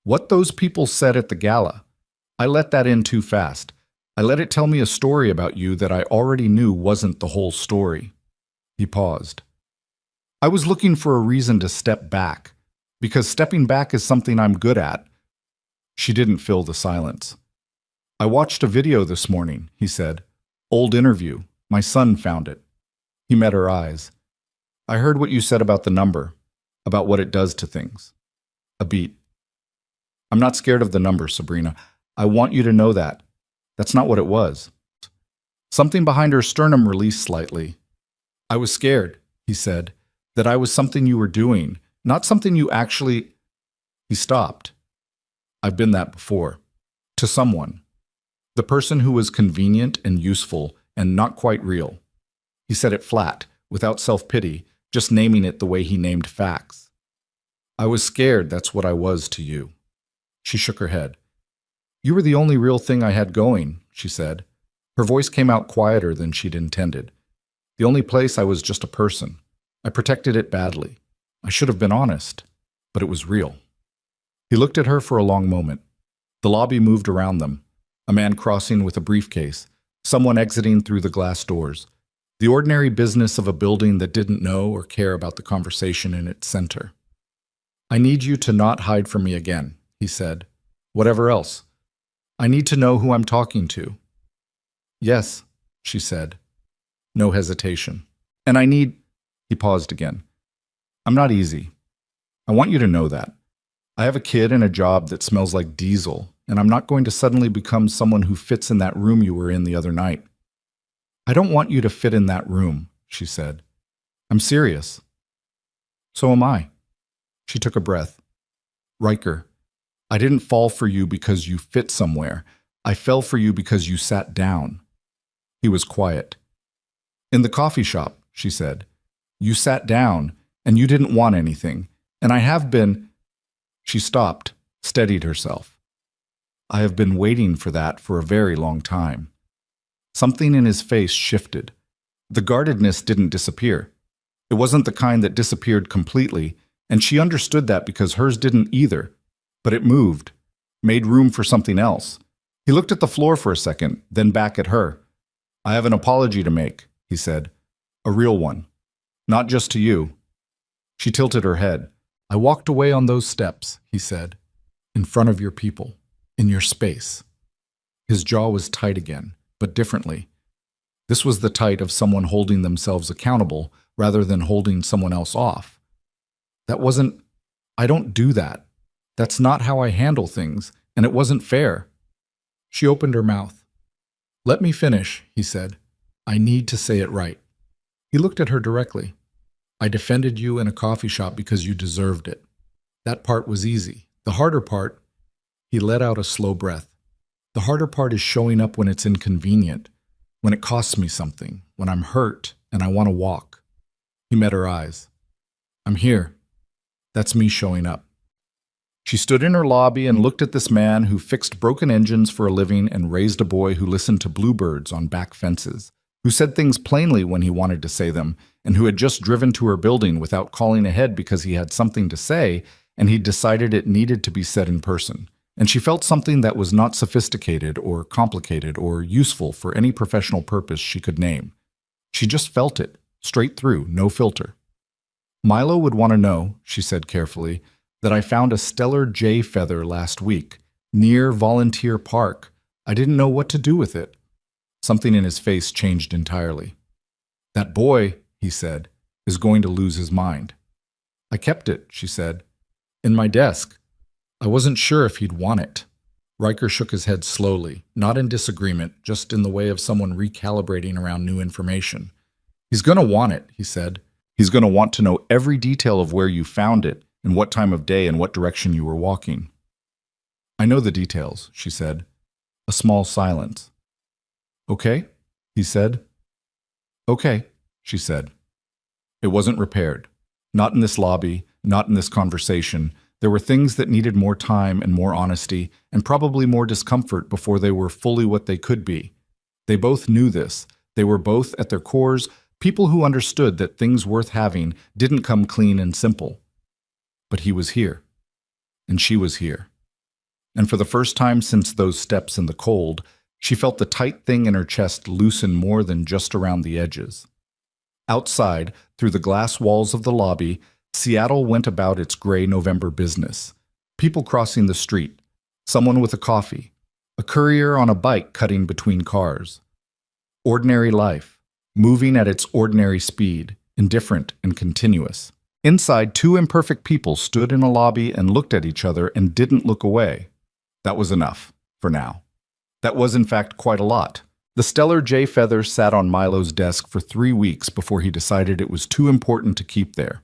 S1: What those people said at the gala, I let that in too fast. I let it tell me a story about you that I already knew wasn't the whole story. He paused. I was looking for a reason to step back, because stepping back is something I'm good at. She didn't fill the silence. I watched a video this morning, he said. Old interview. My son found it. He met her eyes. I heard what you said about the number, about what it does to things. A beat. I'm not scared of the number, Sabrina. I want you to know that. That's not what it was. Something behind her sternum released slightly. I was scared, he said, that I was something you were doing, not something you actually... He stopped. I've been that before. To someone. The person who was convenient and useful and not quite real. He said it flat, without self-pity, just naming it the way he named facts. I was scared that's what I was to you. She shook her head. You were the only real thing I had going, she said. Her voice came out quieter than she'd intended. The only place I was just a person. I protected it badly. I should have been honest, but it was real. He looked at her for a long moment. The lobby moved around them. A man crossing with a briefcase, someone exiting through the glass doors. The ordinary business of a building that didn't know or care about the conversation in its center. I need you to not hide from me again, he said. Whatever else. I need to know who I'm talking to. Yes, she said. No hesitation. And I need... He paused again. I'm not easy. I want you to know that. I have a kid and a job that smells like diesel, and I'm not going to suddenly become someone who fits in that room you were in the other night. I don't want you to fit in that room, she said. I'm serious. So am I. She took a breath. Riker, I didn't fall for you because you fit somewhere. I fell for you because you sat down. He was quiet. In the coffee shop, she said. You sat down, and you didn't want anything, and I have been... She stopped, steadied herself. I have been waiting for that for a very long time. Something in his face shifted. The guardedness didn't disappear. It wasn't the kind that disappeared completely, and she understood that because hers didn't either. But it moved, made room for something else. He looked at the floor for a second, then back at her. I have an apology to make, he said. A real one. Not just to you. She tilted her head. I walked away on those steps, he said. In front of your people. In your space. His jaw was tight again, but differently. This was the tight of someone holding themselves accountable rather than holding someone else off. That wasn't... I don't do that. That's not how I handle things, and it wasn't fair. She opened her mouth. Let me finish, he said. I need to say it right. He looked at her directly. I defended you in a coffee shop because you deserved it. That part was easy. The harder part... He let out a slow breath. The harder part is showing up when it's inconvenient, when it costs me something, when I'm hurt and I want to walk. He met her eyes. I'm here. That's me showing up. She stood in her lobby and looked at this man who fixed broken engines for a living and raised a boy who listened to bluebirds on back fences, who said things plainly when he wanted to say them, and who had just driven to her building without calling ahead because he had something to say and he'd decided it needed to be said in person. And she felt something that was not sophisticated or complicated or useful for any professional purpose she could name. She just felt it, straight through, no filter. Milo would want to know, she said carefully, that I found a stellar jay feather last week, near Volunteer Park. I didn't know what to do with it. Something in his face changed entirely. That boy, he said, is going to lose his mind. I kept it, she said, in my desk. I wasn't sure if he'd want it. Riker shook his head slowly, not in disagreement, just in the way of someone recalibrating around new information. He's going to want it, he said. He's going to want to know every detail of where you found it, and what time of day and what direction you were walking. I know the details, she said. A small silence. Okay, he said. Okay, she said. It wasn't repaired. Not in this lobby, not in this conversation. There were things that needed more time and more honesty, and probably more discomfort before they were fully what they could be. They both knew this. They were both, at their cores, People who understood that things worth having didn't come clean and simple. But he was here. And she was here. And for the first time since those steps in the cold, she felt the tight thing in her chest loosen more than just around the edges. Outside, through the glass walls of the lobby, Seattle went about its gray November business. People crossing the street, someone with a coffee, a courier on a bike cutting between cars. Ordinary life, moving at its ordinary speed, indifferent and continuous. Inside, two imperfect people stood in a lobby and looked at each other and didn't look away. That was enough, for now. That was, in fact, quite a lot. The stellar J. Feather sat on Milo's desk for 3 weeks before he decided it was too important to keep there.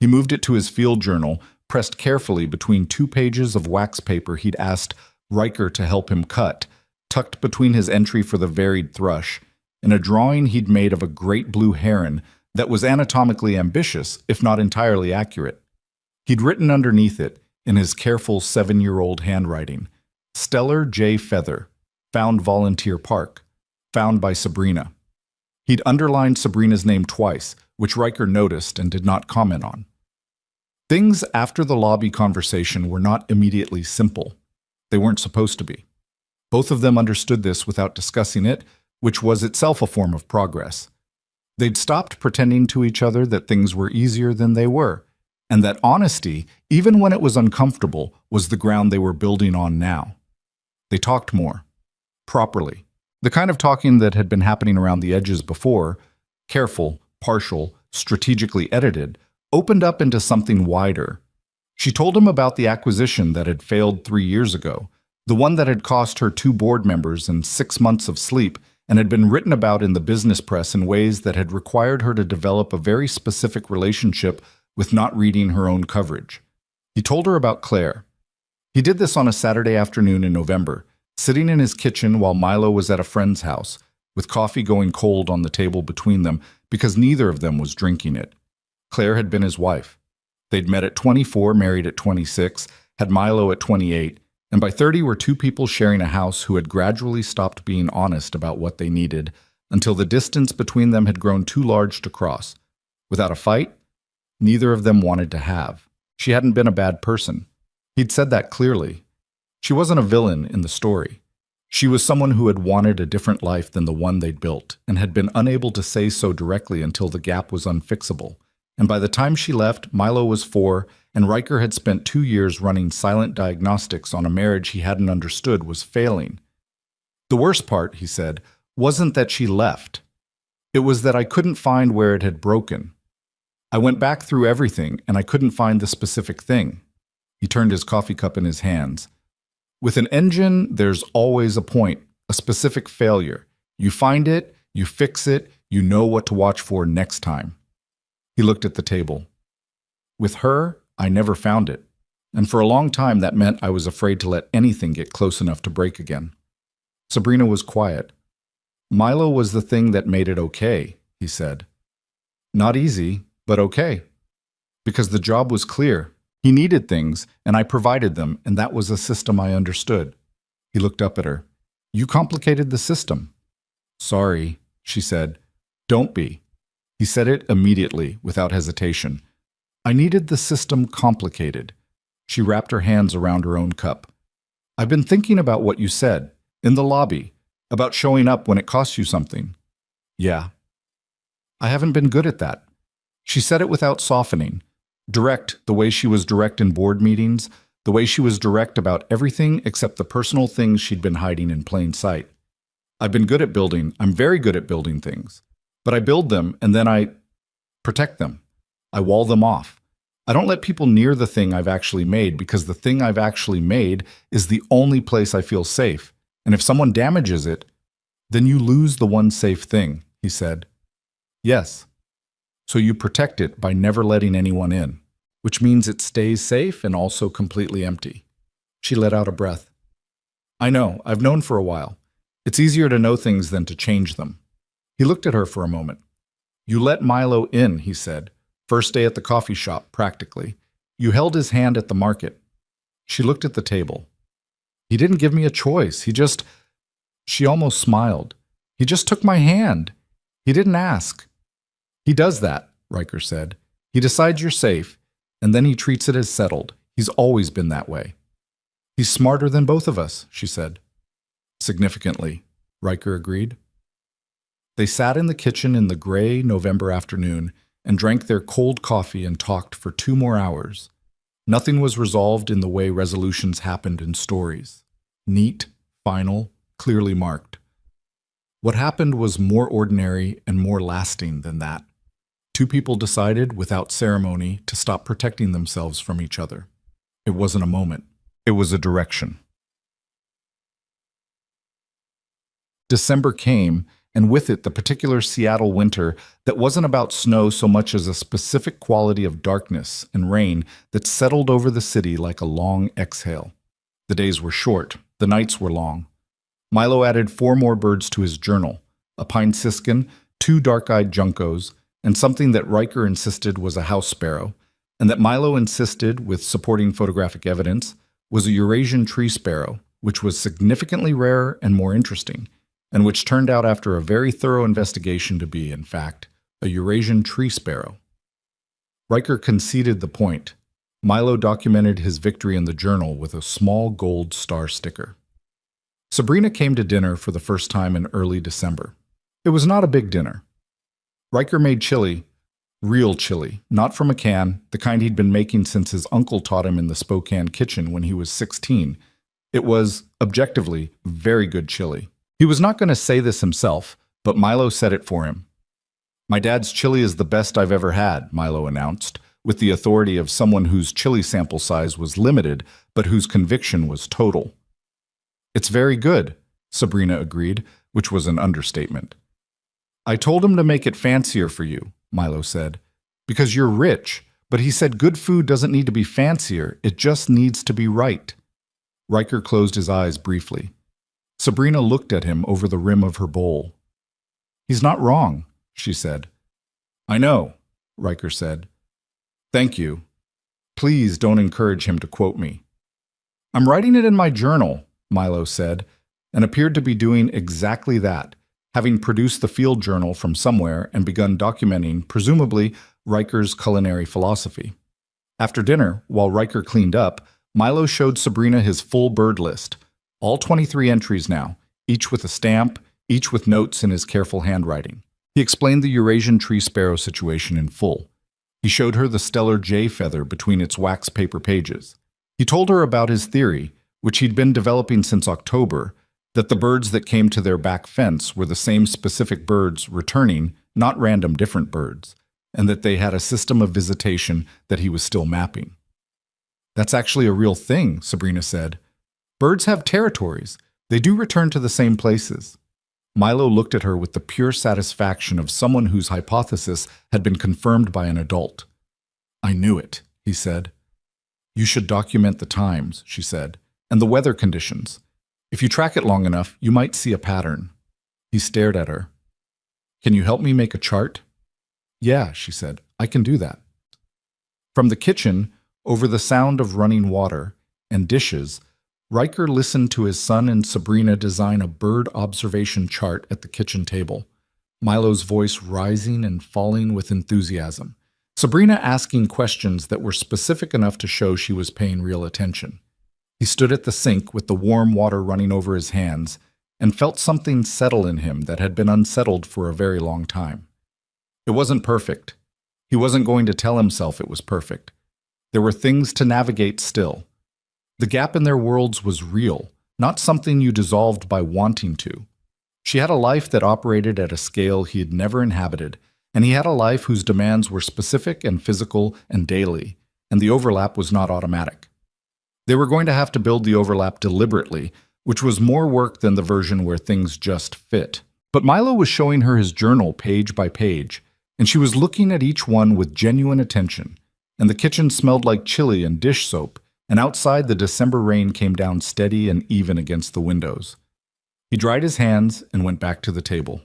S1: He moved it to his field journal, pressed carefully between 2 pages of wax paper he'd asked Riker to help him cut, tucked between his entry for the varied thrush, and a drawing he'd made of a great blue heron that was anatomically ambitious, if not entirely accurate. He'd written underneath it, in his careful 7-year-old handwriting, Stellar J. Feather, found Volunteer Park, found by Sabrina. He'd underlined Sabrina's name twice, which Riker noticed and did not comment on. Things after the lobby conversation were not immediately simple. They weren't supposed to be. Both of them understood this without discussing it, which was itself a form of progress. They'd stopped pretending to each other that things were easier than they were, and that honesty, even when it was uncomfortable, was the ground they were building on now. They talked more, properly. The kind of talking that had been happening around the edges before, careful, partial, strategically edited, opened up into something wider. She told him about the acquisition that had failed 3 years ago, the one that had cost her 2 board members and 6 months of sleep, and had been written about in the business press in ways that had required her to develop a very specific relationship with not reading her own coverage. He told her about Claire. He did this on a Saturday afternoon in November, sitting in his kitchen while Milo was at a friend's house, with coffee going cold on the table between them because neither of them was drinking it. Claire had been his wife. They'd met at 24, married at 26, had Milo at 28, and by 30 were 2 people sharing a house who had gradually stopped being honest about what they needed until the distance between them had grown too large to cross. Without a fight, neither of them wanted to have. She hadn't been a bad person. He'd said that clearly. She wasn't a villain in the story. She was someone who had wanted a different life than the one they'd built, and had been unable to say so directly until the gap was unfixable. And by the time she left, Milo was 4, and Riker had spent 2 years running silent diagnostics on a marriage he hadn't understood was failing. The worst part, he said, wasn't that she left. It was that I couldn't find where it had broken. I went back through everything, and I couldn't find the specific thing. He turned his coffee cup in his hands. With an engine, there's always a point, a specific failure. You find it, you fix it, you know what to watch for next time. He looked at the table. With her, I never found it, and for a long time that meant I was afraid to let anything get close enough to break again. Sabrina was quiet. Milo was the thing that made it okay, he said. Not easy, but okay. Because the job was clear. He needed things, and I provided them, and that was a system I understood. He looked up at her. You complicated the system. Sorry, she said. Don't be. He said it immediately, without hesitation. I needed the system complicated. She wrapped her hands around her own cup. I've been thinking about what you said, in the lobby, about showing up when it costs you something. Yeah. I haven't been good at that. She said it without softening. Direct, the way she was direct in board meetings, the way she was direct about everything except the personal things she'd been hiding in plain sight. I'm very good at building things. But I build them and then I protect them. I wall them off. I don't let people near the thing I've actually made because the thing I've actually made is the only place I feel safe. And if someone damages it, then you lose the one safe thing, he said. Yes. So you protect it by never letting anyone in, which means it stays safe and also completely empty. She let out a breath. I know, I've known for a while. It's easier to know things than to change them. He looked at her for a moment. You let Milo in, he said. First day at the coffee shop, practically. You held his hand at the market. She looked at the table. He didn't give me a choice. She almost smiled. He just took my hand. He didn't ask. He does that, Riker said. He decides you're safe, and then he treats it as settled. He's always been that way. He's smarter than both of us, she said. Significantly, Riker agreed. They sat in the kitchen in the gray November afternoon and drank their cold coffee and talked for 2 more hours. Nothing was resolved in the way resolutions happened in stories. Neat, final, clearly marked. What happened was more ordinary and more lasting than that. 2 people decided, without ceremony, to stop protecting themselves from each other. It wasn't a moment. It was a direction. December came, and with it the particular Seattle winter that wasn't about snow so much as a specific quality of darkness and rain that settled over the city like a long exhale. The days were short, the nights were long. Milo added 4 more birds to his journal, a pine siskin, 2 dark-eyed juncos, and something that Riker insisted was a house sparrow, and that Milo insisted, with supporting photographic evidence, was a Eurasian tree sparrow, which was significantly rarer and more interesting, and which turned out after a very thorough investigation to be, in fact, a Eurasian tree sparrow. Riker conceded the point. Milo documented his victory in the journal with a small gold star sticker. Sabrina came to dinner for the first time in early December. It was not a big dinner. Riker made chili, real chili, not from a can, the kind he'd been making since his uncle taught him in the Spokane kitchen when he was 16. It was, objectively, very good chili. He was not going to say this himself, but Milo said it for him. "My dad's chili is the best I've ever had," Milo announced, with the authority of someone whose chili sample size was limited, but whose conviction was total. "It's very good," Sabrina agreed, which was an understatement. "I told him to make it fancier for you," Milo said, "because you're rich, but he said good food doesn't need to be fancier, it just needs to be right." Riker closed his eyes briefly. Sabrina looked at him over the rim of her bowl. "He's not wrong," she said. "I know," Riker said. "Thank you. Please don't encourage him to quote me." "I'm writing it in my journal," Milo said, and appeared to be doing exactly that, having produced the field journal from somewhere and begun documenting, presumably, Riker's culinary philosophy. After dinner, while Riker cleaned up, Milo showed Sabrina his full bird list, all 23 entries now, each with a stamp, each with notes in his careful handwriting. He explained the Eurasian tree sparrow situation in full. He showed her the stellar jay feather between its wax paper pages. He told her about his theory, which he'd been developing since October, that the birds that came to their back fence were the same specific birds returning, not random different birds, and that they had a system of visitation that he was still mapping. "That's actually a real thing," Sabrina said. "Birds have territories. They do return to the same places." Milo looked at her with the pure satisfaction of someone whose hypothesis had been confirmed by an adult. "I knew it," he said. "You should document the times," she said, "and the weather conditions. If you track it long enough, you might see a pattern." He stared at her. "Can you help me make a chart?" "Yeah," she said, "I can do that." From the kitchen, over the sound of running water and dishes, Riker listened to his son and Sabrina design a bird observation chart at the kitchen table, Milo's voice rising and falling with enthusiasm, Sabrina asking questions that were specific enough to show she was paying real attention. He stood at the sink with the warm water running over his hands and felt something settle in him that had been unsettled for a very long time. It wasn't perfect. He wasn't going to tell himself it was perfect. There were things to navigate still. The gap in their worlds was real, not something you dissolved by wanting to. She had a life that operated at a scale he had never inhabited, and he had a life whose demands were specific and physical and daily, and the overlap was not automatic. They were going to have to build the overlap deliberately, which was more work than the version where things just fit. But Milo was showing her his journal page by page, and she was looking at each one with genuine attention, and the kitchen smelled like chili and dish soap, and outside the December rain came down steady and even against the windows. He dried his hands and went back to the table.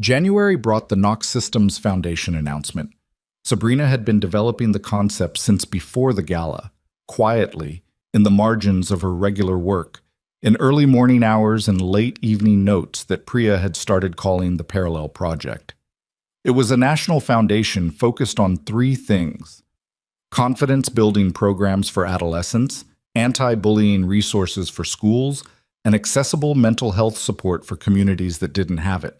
S1: January brought the Knox Systems Foundation announcement. Sabrina had been developing the concept since before the gala, quietly, in the margins of her regular work, in early morning hours and late evening notes that Priya had started calling the Parallel Project. It was a national foundation focused on three things: confidence-building programs for adolescents, anti-bullying resources for schools, and accessible mental health support for communities that didn't have it.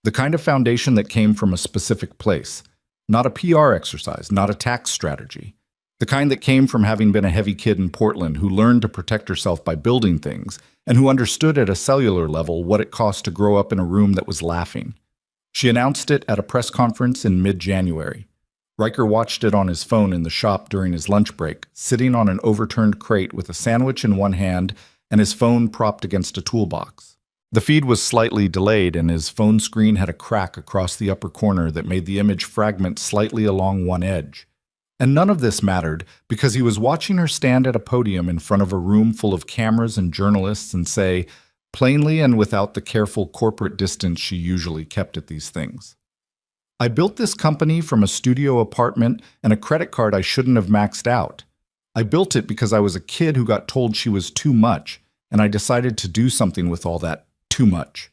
S1: The kind of foundation that came from a specific place, not a PR exercise, not a tax strategy. The kind that came from having been a heavy kid in Portland who learned to protect herself by building things, and who understood at a cellular level what it cost to grow up in a room that was laughing. She announced it at a press conference in mid-January. Riker watched it on his phone in the shop during his lunch break, sitting on an overturned crate with a sandwich in one hand and his phone propped against a toolbox. The feed was slightly delayed, and his phone screen had a crack across the upper corner that made the image fragment slightly along one edge. And none of this mattered because he was watching her stand at a podium in front of a room full of cameras and journalists and say, plainly and without the careful corporate distance she usually kept at these things, "I built this company from a studio apartment and a credit card I shouldn't have maxed out. I built it because I was a kid who got told she was too much, and I decided to do something with all that too much."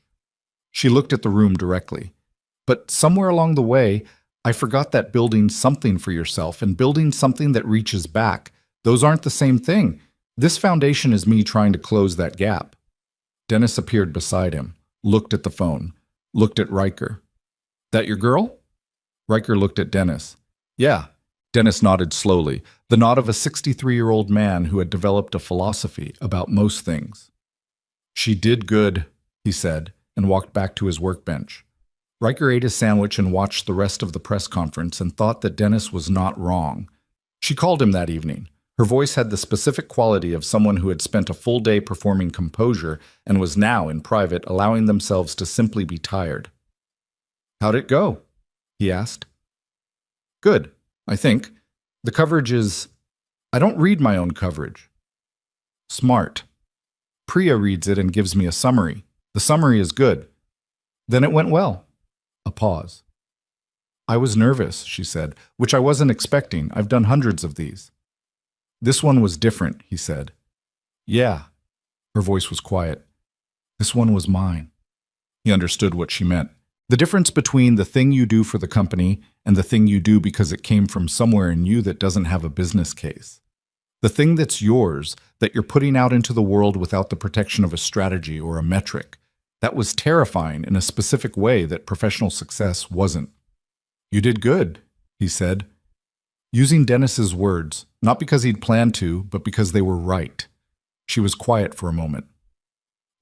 S1: She looked at the room directly. "But somewhere along the way, I forgot that building something for yourself and building something that reaches back, those aren't the same thing. This foundation is me trying to close that gap." Dennis appeared beside him, looked at the phone, looked at Riker. "That your girl?" Riker looked at Dennis. "Yeah." Dennis nodded slowly, the nod of a 63-year-old man who had developed a philosophy about most things. "She did good," he said, and walked back to his workbench. Riker ate his sandwich and watched the rest of the press conference and thought that Dennis was not wrong. She called him that evening. Her voice had the specific quality of someone who had spent a full day performing composure and was now, in private, allowing themselves to simply be tired. "How'd it go?" he asked. "Good, I think. The coverage is... I don't read my own coverage." "Smart. Priya reads it and gives me a summary. The summary is good." "Then it went well." A pause. "I was nervous," she said, "which I wasn't expecting. I've done hundreds of these." "This one was different," he said. "Yeah." Her voice was quiet. "This one was mine." He understood what she meant. The difference between the thing you do for the company and the thing you do because it came from somewhere in you that doesn't have a business case. The thing that's yours, that you're putting out into the world without the protection of a strategy or a metric. That was terrifying in a specific way that professional success wasn't. "You did good," he said, using Dennis's words, not because he'd planned to, but because they were right. She was quiet for a moment.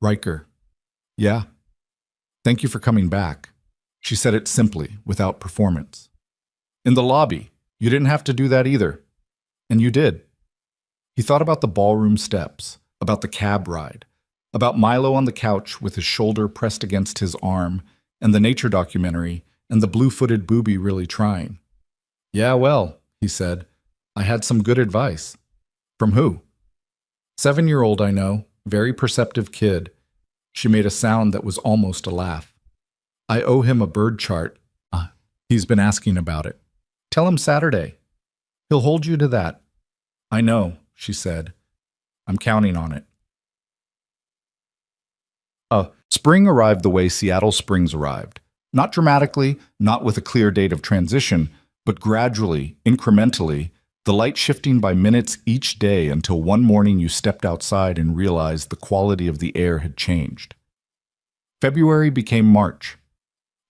S1: "Riker." "Yeah." "Thank you for coming back." She said it simply, without performance. "In the lobby. You didn't have to do that either." "And you did." He thought about the ballroom steps, about the cab ride, about Milo on the couch with his shoulder pressed against his arm, and the nature documentary, and the blue-footed booby really trying. "Yeah, well," he said, "I had some good advice." "From who?" "7-year-old I know, very perceptive kid." She made a sound that was almost a laugh. "I owe him a bird chart. He's been asking about it. Tell him Saturday. He'll hold you to that." "I know," she said. "I'm counting on it." Spring arrived the way Seattle springs arrived. Not dramatically, not with a clear date of transition, but gradually, incrementally, the light shifting by minutes each day until one morning you stepped outside and realized the quality of the air had changed. February became March.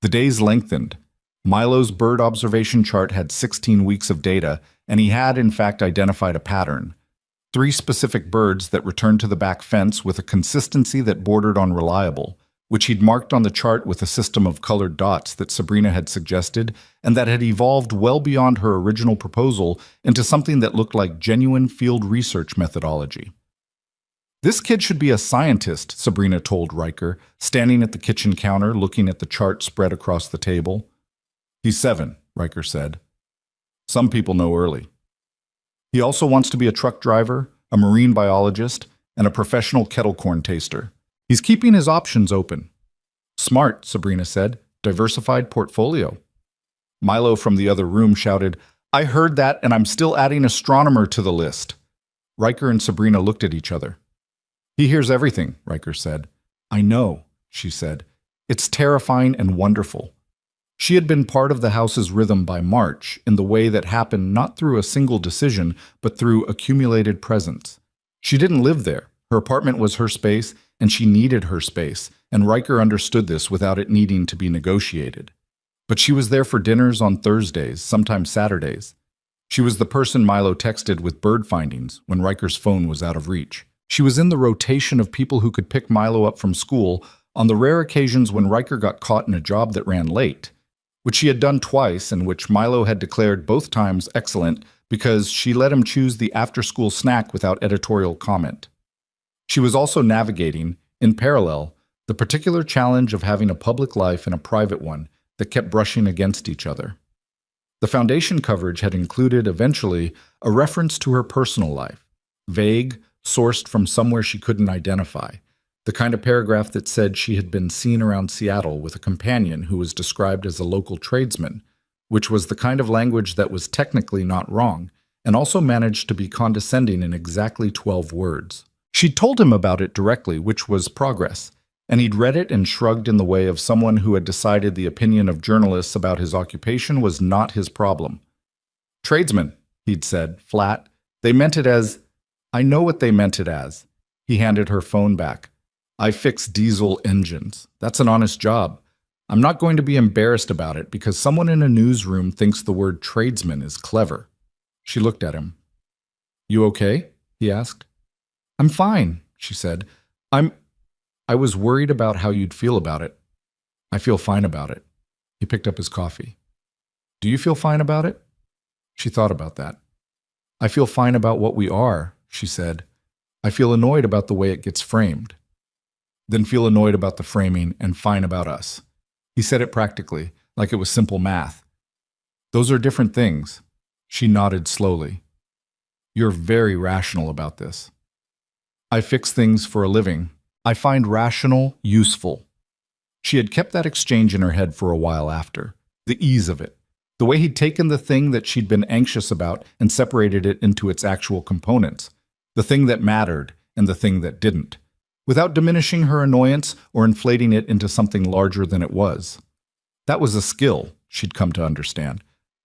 S1: The days lengthened. Milo's bird observation chart had 16 weeks of data, and he had, in fact, identified a pattern. 3 specific birds that returned to the back fence with a consistency that bordered on reliable, which he'd marked on the chart with a system of colored dots that Sabrina had suggested and that had evolved well beyond her original proposal into something that looked like genuine field research methodology. "This kid should be a scientist," Sabrina told Riker, standing at the kitchen counter looking at the chart spread across the table. "He's 7, Riker said. "Some people know early." "He also wants to be a truck driver, a marine biologist, and a professional kettle corn taster. He's keeping his options open." "Smart," Sabrina said. "Diversified portfolio." Milo from the other room shouted, "I heard that, and I'm still adding astronomer to the list." Riker and Sabrina looked at each other. "He hears everything," Riker said. "I know," she said. "It's terrifying and wonderful." She had been part of the house's rhythm by March in the way that happened not through a single decision, but through accumulated presence. She didn't live there. Her apartment was her space, and she needed her space, and Riker understood this without it needing to be negotiated. But she was there for dinners on Thursdays, sometimes Saturdays. She was the person Milo texted with bird findings when Riker's phone was out of reach. She was in the rotation of people who could pick Milo up from school on the rare occasions when Riker got caught in a job that ran late, which she had done twice and which Milo had declared both times excellent because she let him choose the after-school snack without editorial comment. She was also navigating, in parallel, the particular challenge of having a public life and a private one that kept brushing against each other. The Foundation coverage had included, eventually, a reference to her personal life, vague, sourced from somewhere she couldn't identify, the kind of paragraph that said she had been seen around Seattle with a companion who was described as a local tradesman, which was the kind of language that was technically not wrong, and also managed to be condescending in exactly 12 words. She'd told him about it directly, which was progress, and he'd read it and shrugged in the way of someone who had decided the opinion of journalists about his occupation was not his problem. Tradesman, he'd said, flat. They meant it as, I know what they meant it as. He handed her phone back. I fix diesel engines. That's an honest job. I'm not going to be embarrassed about it because someone in a newsroom thinks the word tradesman is clever. She looked at him. You okay? He asked. I'm fine, she said. I was worried about how you'd feel about it. I feel fine about it. He picked up his coffee. Do you feel fine about it? She thought about that. I feel fine about what we are, she said. I feel annoyed about the way it gets framed. Then feel annoyed about the framing and fine about us. He said it practically, like it was simple math. Those are different things. She nodded slowly. You're very rational about this. I fix things for a living. I find rational useful. She had kept that exchange in her head for a while after. The ease of it. The way he'd taken the thing that she'd been anxious about and separated it into its actual components. The thing that mattered and the thing that didn't. Without diminishing her annoyance or inflating it into something larger than it was. That was a skill, she'd come to understand.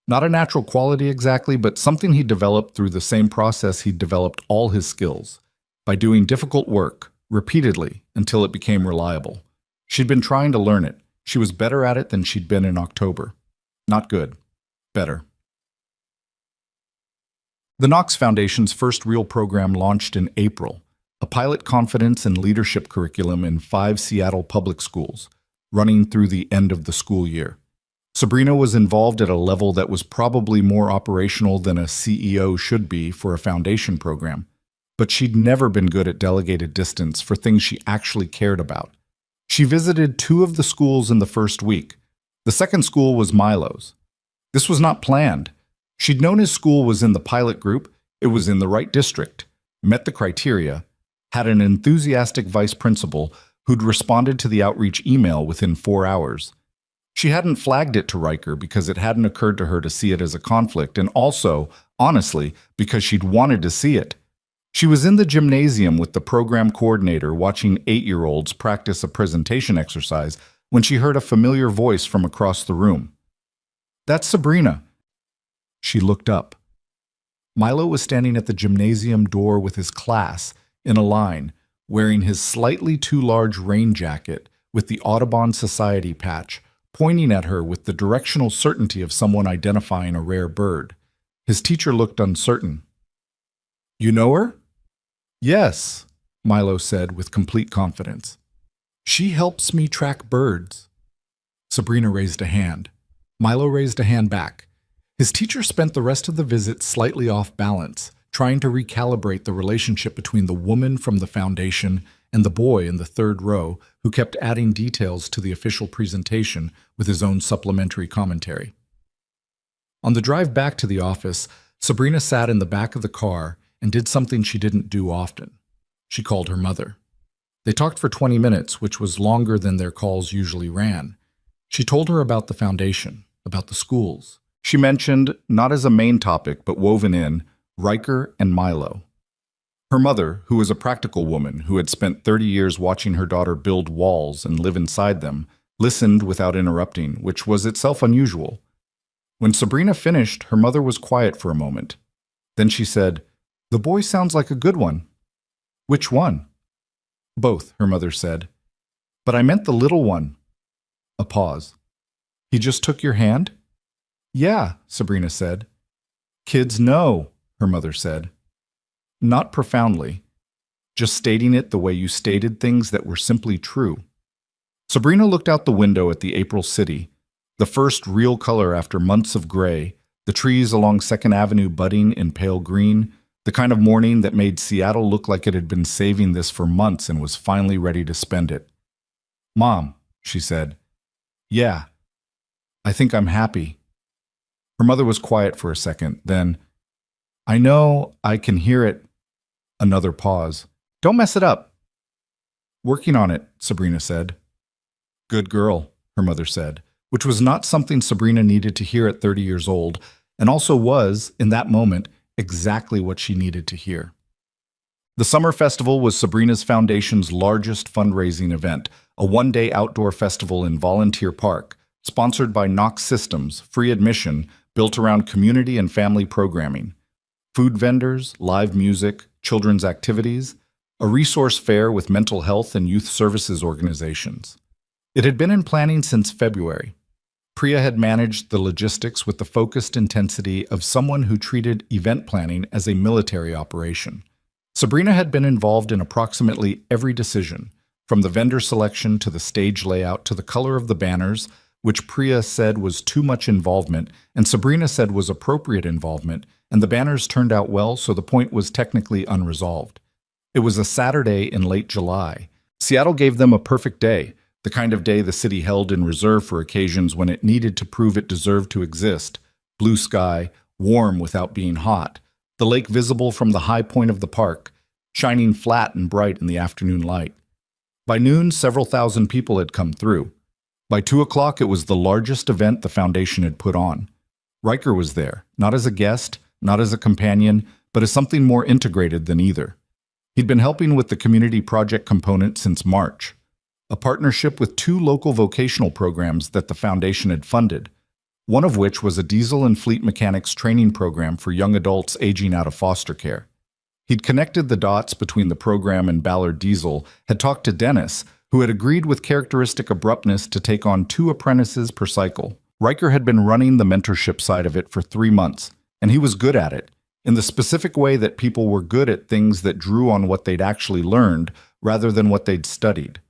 S1: Not a natural quality exactly, but something he developed through the same process he'd developed all his skills. By doing difficult work, repeatedly, until it became reliable. She'd been trying to learn it. She was better at it than she'd been in October. Not good. Better. The Knox Foundation's first real program launched in April, a pilot confidence and leadership curriculum in 5 Seattle public schools, running through the end of the school year. Sabrina was involved at a level that was probably more operational than a CEO should be for a foundation program. But she'd never been good at delegated distance for things she actually cared about. She visited 2 of the schools in the first week. The second school was Milo's. This was not planned. She'd known his school was in the pilot group, it was in the right district, met the criteria, had an enthusiastic vice principal who'd responded to the outreach email within 4 hours. She hadn't flagged it to Riker because it hadn't occurred to her to see it as a conflict, and also, honestly, because she'd wanted to see it. She was in the gymnasium with the program coordinator watching 8-year-olds practice a presentation exercise when she heard a familiar voice from across the room. That's Sabrina. She looked up. Milo was standing at the gymnasium door with his class, in a line, wearing his slightly too large rain jacket with the Audubon Society patch, pointing at her with the directional certainty of someone identifying a rare bird. His teacher looked uncertain. You know her? Yes, Milo said with complete confidence. She helps me track birds. Sabrina raised a hand. Milo raised a hand back. His teacher spent the rest of the visit slightly off balance, trying to recalibrate the relationship between the woman from the foundation and the boy in the third row who kept adding details to the official presentation with his own supplementary commentary. On the drive back to the office, Sabrina sat in the back of the car and did something she didn't do often. She called her mother. They talked for 20 minutes, which was longer than their calls usually ran. She told her about the foundation, about the schools. She mentioned, not as a main topic, but woven in, Riker and Milo. Her mother, who was a practical woman who had spent 30 years watching her daughter build walls and live inside them, listened without interrupting, which was itself unusual. When Sabrina finished, her mother was quiet for a moment. Then she said, "The boy sounds like a good one." "Which one?" "Both," her mother said. "But I meant the little one." A pause. "He just took your hand?" "Yeah," Sabrina said. "Kids know," her mother said. Not profoundly, just stating it the way you stated things that were simply true. Sabrina looked out the window at the April city, the first real color after months of gray, the trees along 2nd Avenue budding in pale green, the kind of morning that made Seattle look like it had been saving this for months and was finally ready to spend it. "Mom," she said. "Yeah, I think I'm happy." Her mother was quiet for a second, then, "I know, I can hear it." Another pause. "Don't mess it up." "Working on it," Sabrina said. "Good girl," her mother said, which was not something Sabrina needed to hear at 30 years old, and also was, in that moment, exactly what she needed to hear. The Summer Festival was Sabrina's Foundation's largest fundraising event, a one-day outdoor festival in Volunteer Park, sponsored by Knox Systems, free admission, built around community and family programming. Food vendors, live music, children's activities, a resource fair with mental health and youth services organizations. It had been in planning since February. Priya had managed the logistics with the focused intensity of someone who treated event planning as a military operation. Sabrina had been involved in approximately every decision, from the vendor selection to the stage layout to the color of the banners, which Priya said was too much involvement and Sabrina said was appropriate involvement, and the banners turned out well, so the point was technically unresolved. It was a Saturday in late July. Seattle gave them a perfect day, the kind of day the city held in reserve for occasions when it needed to prove it deserved to exist. Blue sky, warm without being hot, the lake visible from the high point of the park, shining flat and bright in the afternoon light. By noon, several thousand people had come through. By 2 o'clock, it was the largest event the foundation had put on. Riker was there, not as a guest, not as a companion, but as something more integrated than either. He'd been helping with the community project component since March, a partnership with 2 local vocational programs that the foundation had funded, one of which was a diesel and fleet mechanics training program for young adults aging out of foster care. He'd connected the dots between the program and Ballard Diesel, had talked to Dennis, who had agreed with characteristic abruptness to take on 2 apprentices per cycle. Riker had been running the mentorship side of it for 3 months, and he was good at it, in the specific way that people were good at things that drew on what they'd actually learned rather than what they'd studied.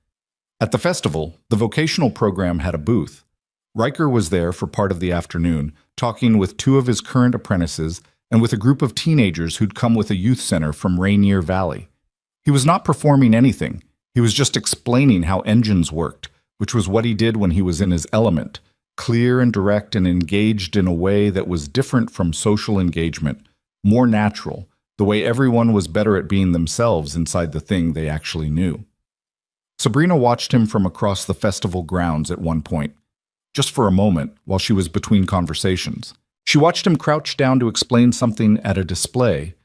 S1: At the festival, the vocational program had a booth. Riker was there for part of the afternoon, talking with 2 of his current apprentices and with a group of teenagers who'd come with a youth center from Rainier Valley. He was not performing anything. He was just explaining how engines worked, which was what he did when he was in his element, clear and direct and engaged in a way that was different from social engagement, more natural, the way everyone was better at being themselves inside the thing they actually knew. Sabrina watched him from across the festival grounds at one point, just for a moment while she was between conversations. She watched him crouch down to explain something at a display,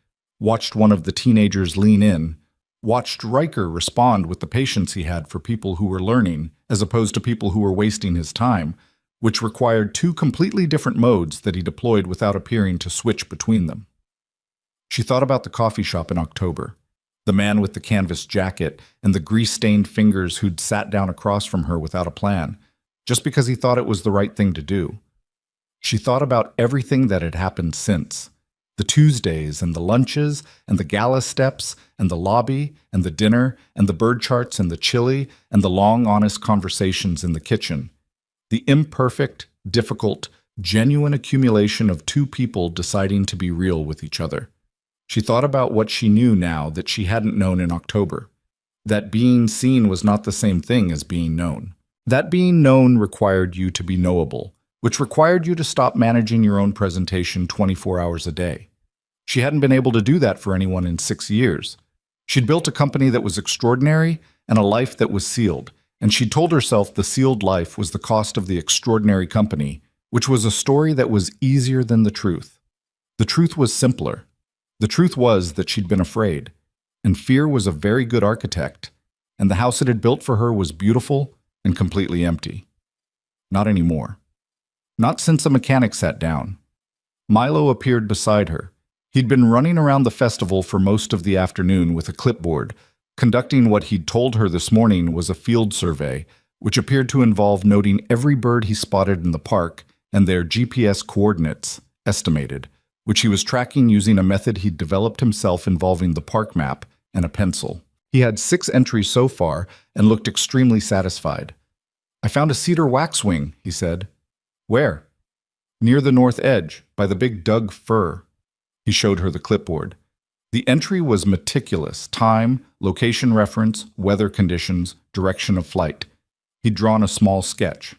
S1: watched one of the teenagers lean in, watched Riker respond with the patience he had for people who were learning as opposed to people who were wasting his time, which required 2 completely different modes that he deployed without appearing to switch between them. She thought about the coffee shop in October, the man with the canvas jacket and the grease-stained fingers who'd sat down across from her without a plan, just because he thought it was the right thing to do. She thought about everything that had happened since, the Tuesdays and the lunches and the gala steps and the lobby and the dinner and the bird charts and the chili and the long, honest conversations in the kitchen. The imperfect, difficult, genuine accumulation of 2 people deciding to be real with each other. She thought about what she knew now that she hadn't known in October, that being seen was not the same thing as being known. That being known required you to be knowable, which required you to stop managing your own presentation 24 hours a day. She hadn't been able to do that for anyone in 6 years. She'd built a company that was extraordinary and a life that was sealed, and she told herself the sealed life was the cost of the extraordinary company, which was a story that was easier than the truth. The truth was simpler. The truth was that she'd been afraid, and fear was a very good architect, and the house it had built for her was beautiful and completely empty. Not anymore. Not since a mechanic sat down. Milo appeared beside her. He'd been running around the festival for most of the afternoon with a clipboard, conducting what he'd told her this morning was a field survey, which appeared to involve noting every bird he spotted in the park and their GPS coordinates, estimated, which he was tracking using a method he'd developed himself involving the park map and a pencil. He had 6 entries so far and looked extremely satisfied. "I found a cedar waxwing," he said. "Where?" "Near the north edge, by the big Doug fir." He showed her the clipboard. The entry was meticulous: time, location reference, weather conditions, direction of flight. He'd drawn a small sketch.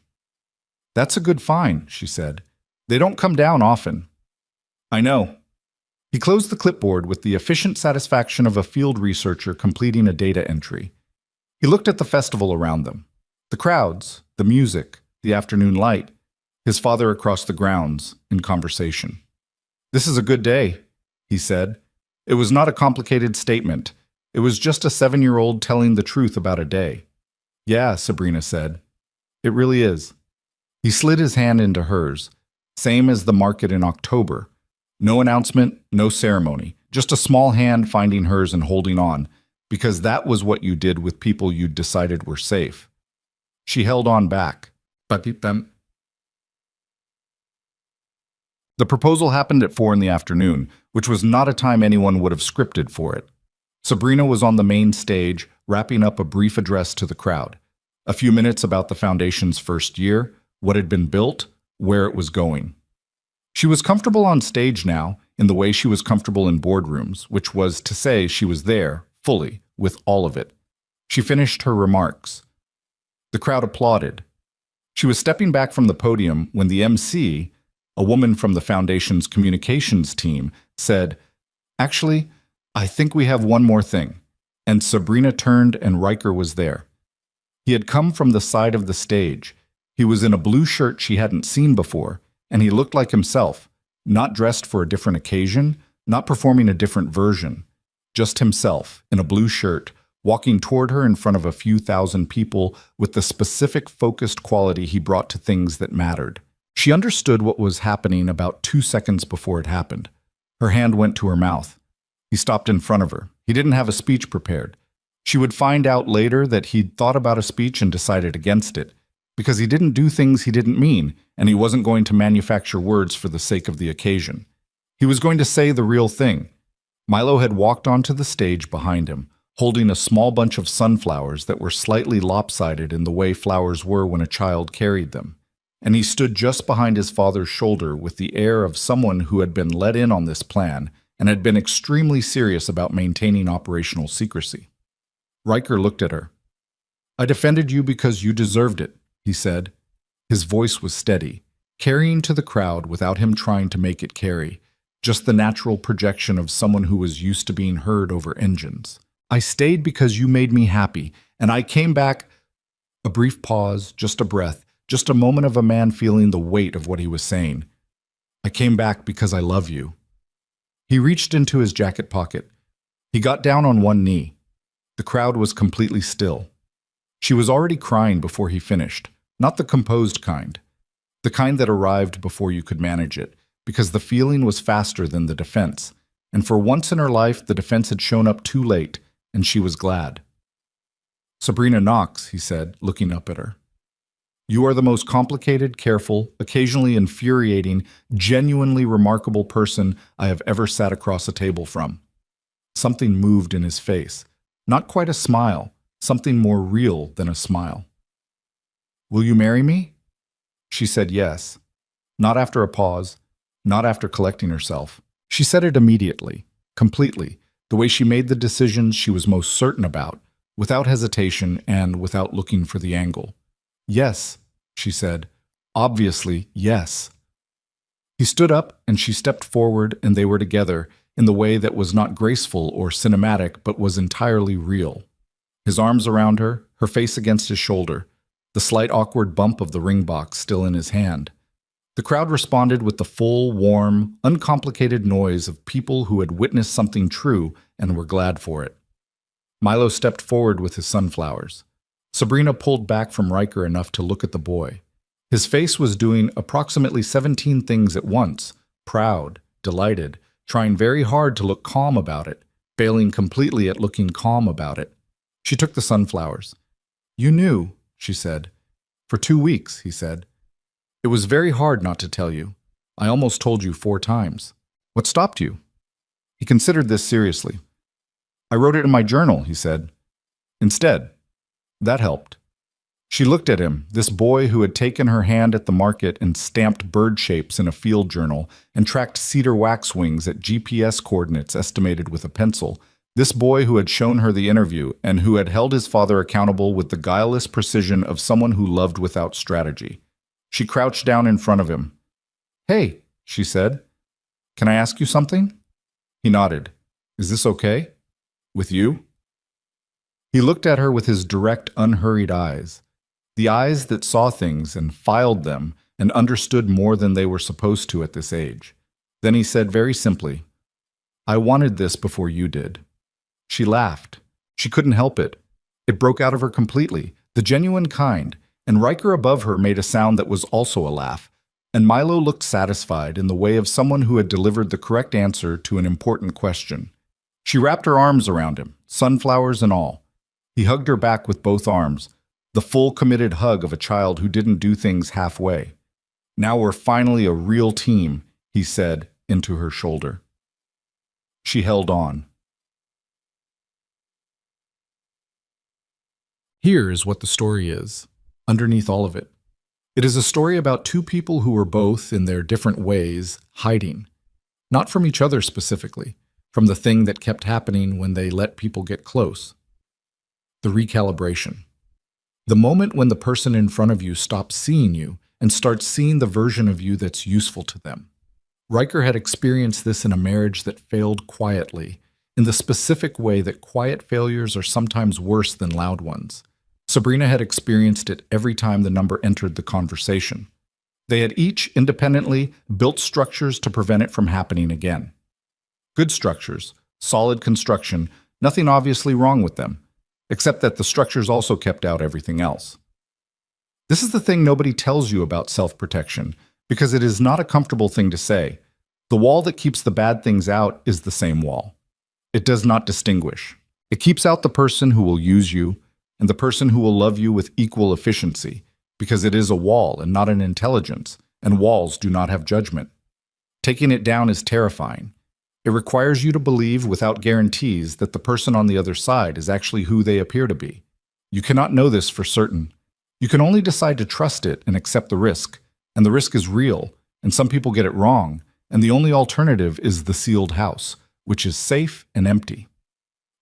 S1: "That's a good find," she said. "They don't come down often." "I know." He closed the clipboard with the efficient satisfaction of a field researcher completing a data entry. He looked at the festival around them. The crowds, the music, the afternoon light, his father across the grounds, in conversation. "This is a good day," he said. It was not a complicated statement. It was just a 7-year-old telling the truth about a day. "Yeah," Sabrina said. "It really is." He slid his hand into hers, same as the market in October. No announcement, no ceremony, just a small hand finding hers and holding on, because that was what you did with people you'd decided were safe. She held on back. The proposal happened at 4 in the afternoon, which was not a time anyone would have scripted for it. Sabrina was on the main stage, wrapping up a brief address to the crowd. A few minutes about the foundation's first year, what had been built, where it was going. She was comfortable on stage now, in the way she was comfortable in boardrooms, which was to say she was there, fully, with all of it. She finished her remarks. The crowd applauded. She was stepping back from the podium when the MC, a woman from the Foundation's communications team, said, "Actually, I think we have one more thing." And Sabrina turned and Riker was there. He had come from the side of the stage. He was in a blue shirt she hadn't seen before, and he looked like himself, not dressed for a different occasion, not performing a different version. Just himself, in a blue shirt, walking toward her in front of a few thousand people with the specific focused quality he brought to things that mattered. She understood what was happening about 2 seconds before it happened. Her hand went to her mouth. He stopped in front of her. He didn't have a speech prepared. She would find out later that he'd thought about a speech and decided against it, because he didn't do things he didn't mean, and he wasn't going to manufacture words for the sake of the occasion. He was going to say the real thing. Milo had walked onto the stage behind him, holding a small bunch of sunflowers that were slightly lopsided in the way flowers were when a child carried them. And he stood just behind his father's shoulder with the air of someone who had been let in on this plan and had been extremely serious about maintaining operational secrecy. Riker looked at her. "I defended you because you deserved it," he said. His voice was steady, carrying to the crowd without him trying to make it carry, just the natural projection of someone who was used to being heard over engines. "I stayed because you made me happy, and I came back—" A brief pause, just a breath, just a moment of a man feeling the weight of what he was saying. "I came back because I love you." He reached into his jacket pocket. He got down on one knee. The crowd was completely still. She was already crying before he finished, not the composed kind, the kind that arrived before you could manage it, because the feeling was faster than the defense, and for once in her life the defense had shown up too late, and she was glad. "Sabrina Knox," he said, looking up at her. "You are the most complicated, careful, occasionally infuriating, genuinely remarkable person I have ever sat across a table from." Something moved in his face. Not quite a smile, something more real than a smile. "Will you marry me?" She said yes. Not after a pause, not after collecting herself. She said it immediately, completely, the way she made the decisions she was most certain about, without hesitation and without looking for the angle. "Yes," she said. "Obviously, yes." He stood up and she stepped forward and they were together in the way that was not graceful or cinematic but was entirely real. His arms around her, her face against his shoulder, the slight awkward bump of the ring box still in his hand. The crowd responded with the full, warm, uncomplicated noise of people who had witnessed something true and were glad for it. Milo stepped forward with his sunflowers. Sabrina pulled back from Riker enough to look at the boy. His face was doing approximately 17 things at once, proud, delighted, trying very hard to look calm about it, failing completely at looking calm about it. She took the sunflowers. "You knew," she said. "For 2 weeks," he said. "It was very hard not to tell you. I almost told you 4 times. What stopped you?" He considered this seriously. "I wrote it in my journal," he said. "Instead." That helped. She looked at him, this boy who had taken her hand at the market and stamped bird shapes in a field journal and tracked cedar waxwings at GPS coordinates estimated with a pencil, this boy who had shown her the interview and who had held his father accountable with the guileless precision of someone who loved without strategy. She crouched down in front of him. "Hey," she said. "Can I ask you something?" He nodded. "Is this okay? With you?" He looked at her with his direct, unhurried eyes. The eyes that saw things and filed them and understood more than they were supposed to at this age. Then he said very simply, "I wanted this before you did." She laughed. She couldn't help it. It broke out of her completely, the genuine kind, and Riker above her made a sound that was also a laugh, and Milo looked satisfied in the way of someone who had delivered the correct answer to an important question. She wrapped her arms around him, sunflowers and all. He hugged her back with both arms, the full committed hug of a child who didn't do things halfway. "Now we're finally a real team," he said into her shoulder. She held on. Here is what the story is, underneath all of it. It is a story about 2 people who were both, in their different ways, hiding. Not from each other specifically, from the thing that kept happening when they let people get close. The recalibration. The moment when the person in front of you stops seeing you and starts seeing the version of you that's useful to them. Riker had experienced this in a marriage that failed quietly, in the specific way that quiet failures are sometimes worse than loud ones. Sabrina had experienced it every time the number entered the conversation. They had each independently built structures to prevent it from happening again. Good structures, solid construction, nothing obviously wrong with them, except that the structures also kept out everything else. This is the thing nobody tells you about self-protection, because it is not a comfortable thing to say. The wall that keeps the bad things out is the same wall. It does not distinguish. It keeps out the person who will use you and the person who will love you with equal efficiency, because it is a wall and not an intelligence, and walls do not have judgment. Taking it down is terrifying. It requires you to believe without guarantees that the person on the other side is actually who they appear to be. You cannot know this for certain. You can only decide to trust it and accept the risk, and the risk is real, and some people get it wrong, and the only alternative is the sealed house, which is safe and empty.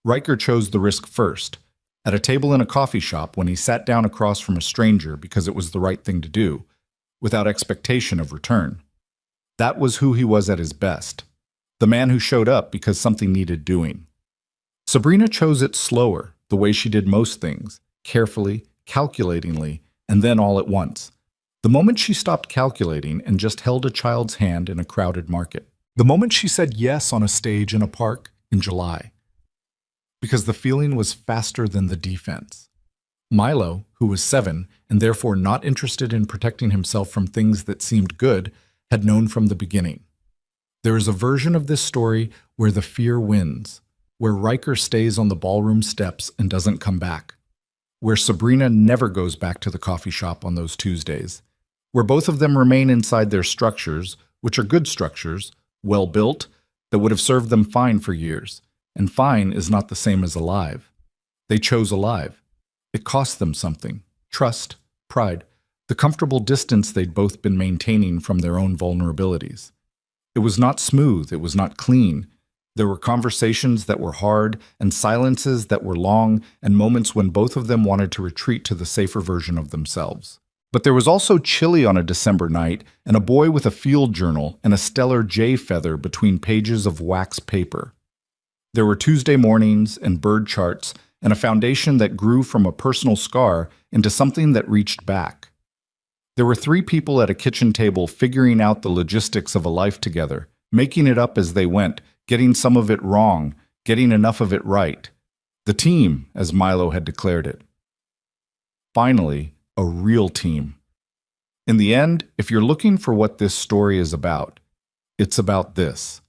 S1: Riker chose the risk first, at a table in a coffee shop when he sat down across from a stranger because it was the right thing to do, without expectation of return. That was who he was at his best. The man who showed up because something needed doing. Sabrina chose it slower, the way she did most things, carefully, calculatingly, and then all at once. The moment she stopped calculating and just held a child's hand in a crowded market. The moment she said yes on a stage in a park in July. Because the feeling was faster than the defense. Milo, who was 7 and therefore not interested in protecting himself from things that seemed good, had known from the beginning. There is a version of this story where the fear wins, where Riker stays on the ballroom steps and doesn't come back, where Sabrina never goes back to the coffee shop on those Tuesdays, where both of them remain inside their structures, which are good structures, well built, that would have served them fine for years, and fine is not the same as alive. They chose alive. It cost them something, trust, pride, the comfortable distance they'd both been maintaining from their own vulnerabilities. It was not smooth, it was not clean. There were conversations that were hard, and silences that were long, and moments when both of them wanted to retreat to the safer version of themselves. But there was also chilly on a December night, and a boy with a field journal and a stellar jay feather between pages of wax paper. There were Tuesday mornings and bird charts, and a foundation that grew from a personal scar into something that reached back. There were 3 people at a kitchen table figuring out the logistics of a life together, making it up as they went, getting some of it wrong, getting enough of it right. The team, as Milo had declared it. Finally, a real team. In the end, if you're looking for what this story is about, it's about this.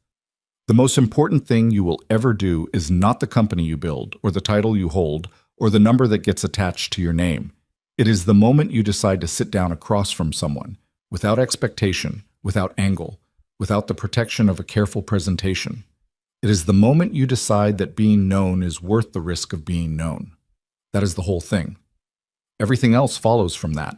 S1: The most important thing you will ever do is not the company you build, or the title you hold, or the number that gets attached to your name. It is the moment you decide to sit down across from someone, without expectation, without angle, without the protection of a careful presentation. It is the moment you decide that being known is worth the risk of being known. That is the whole thing. Everything else follows from that.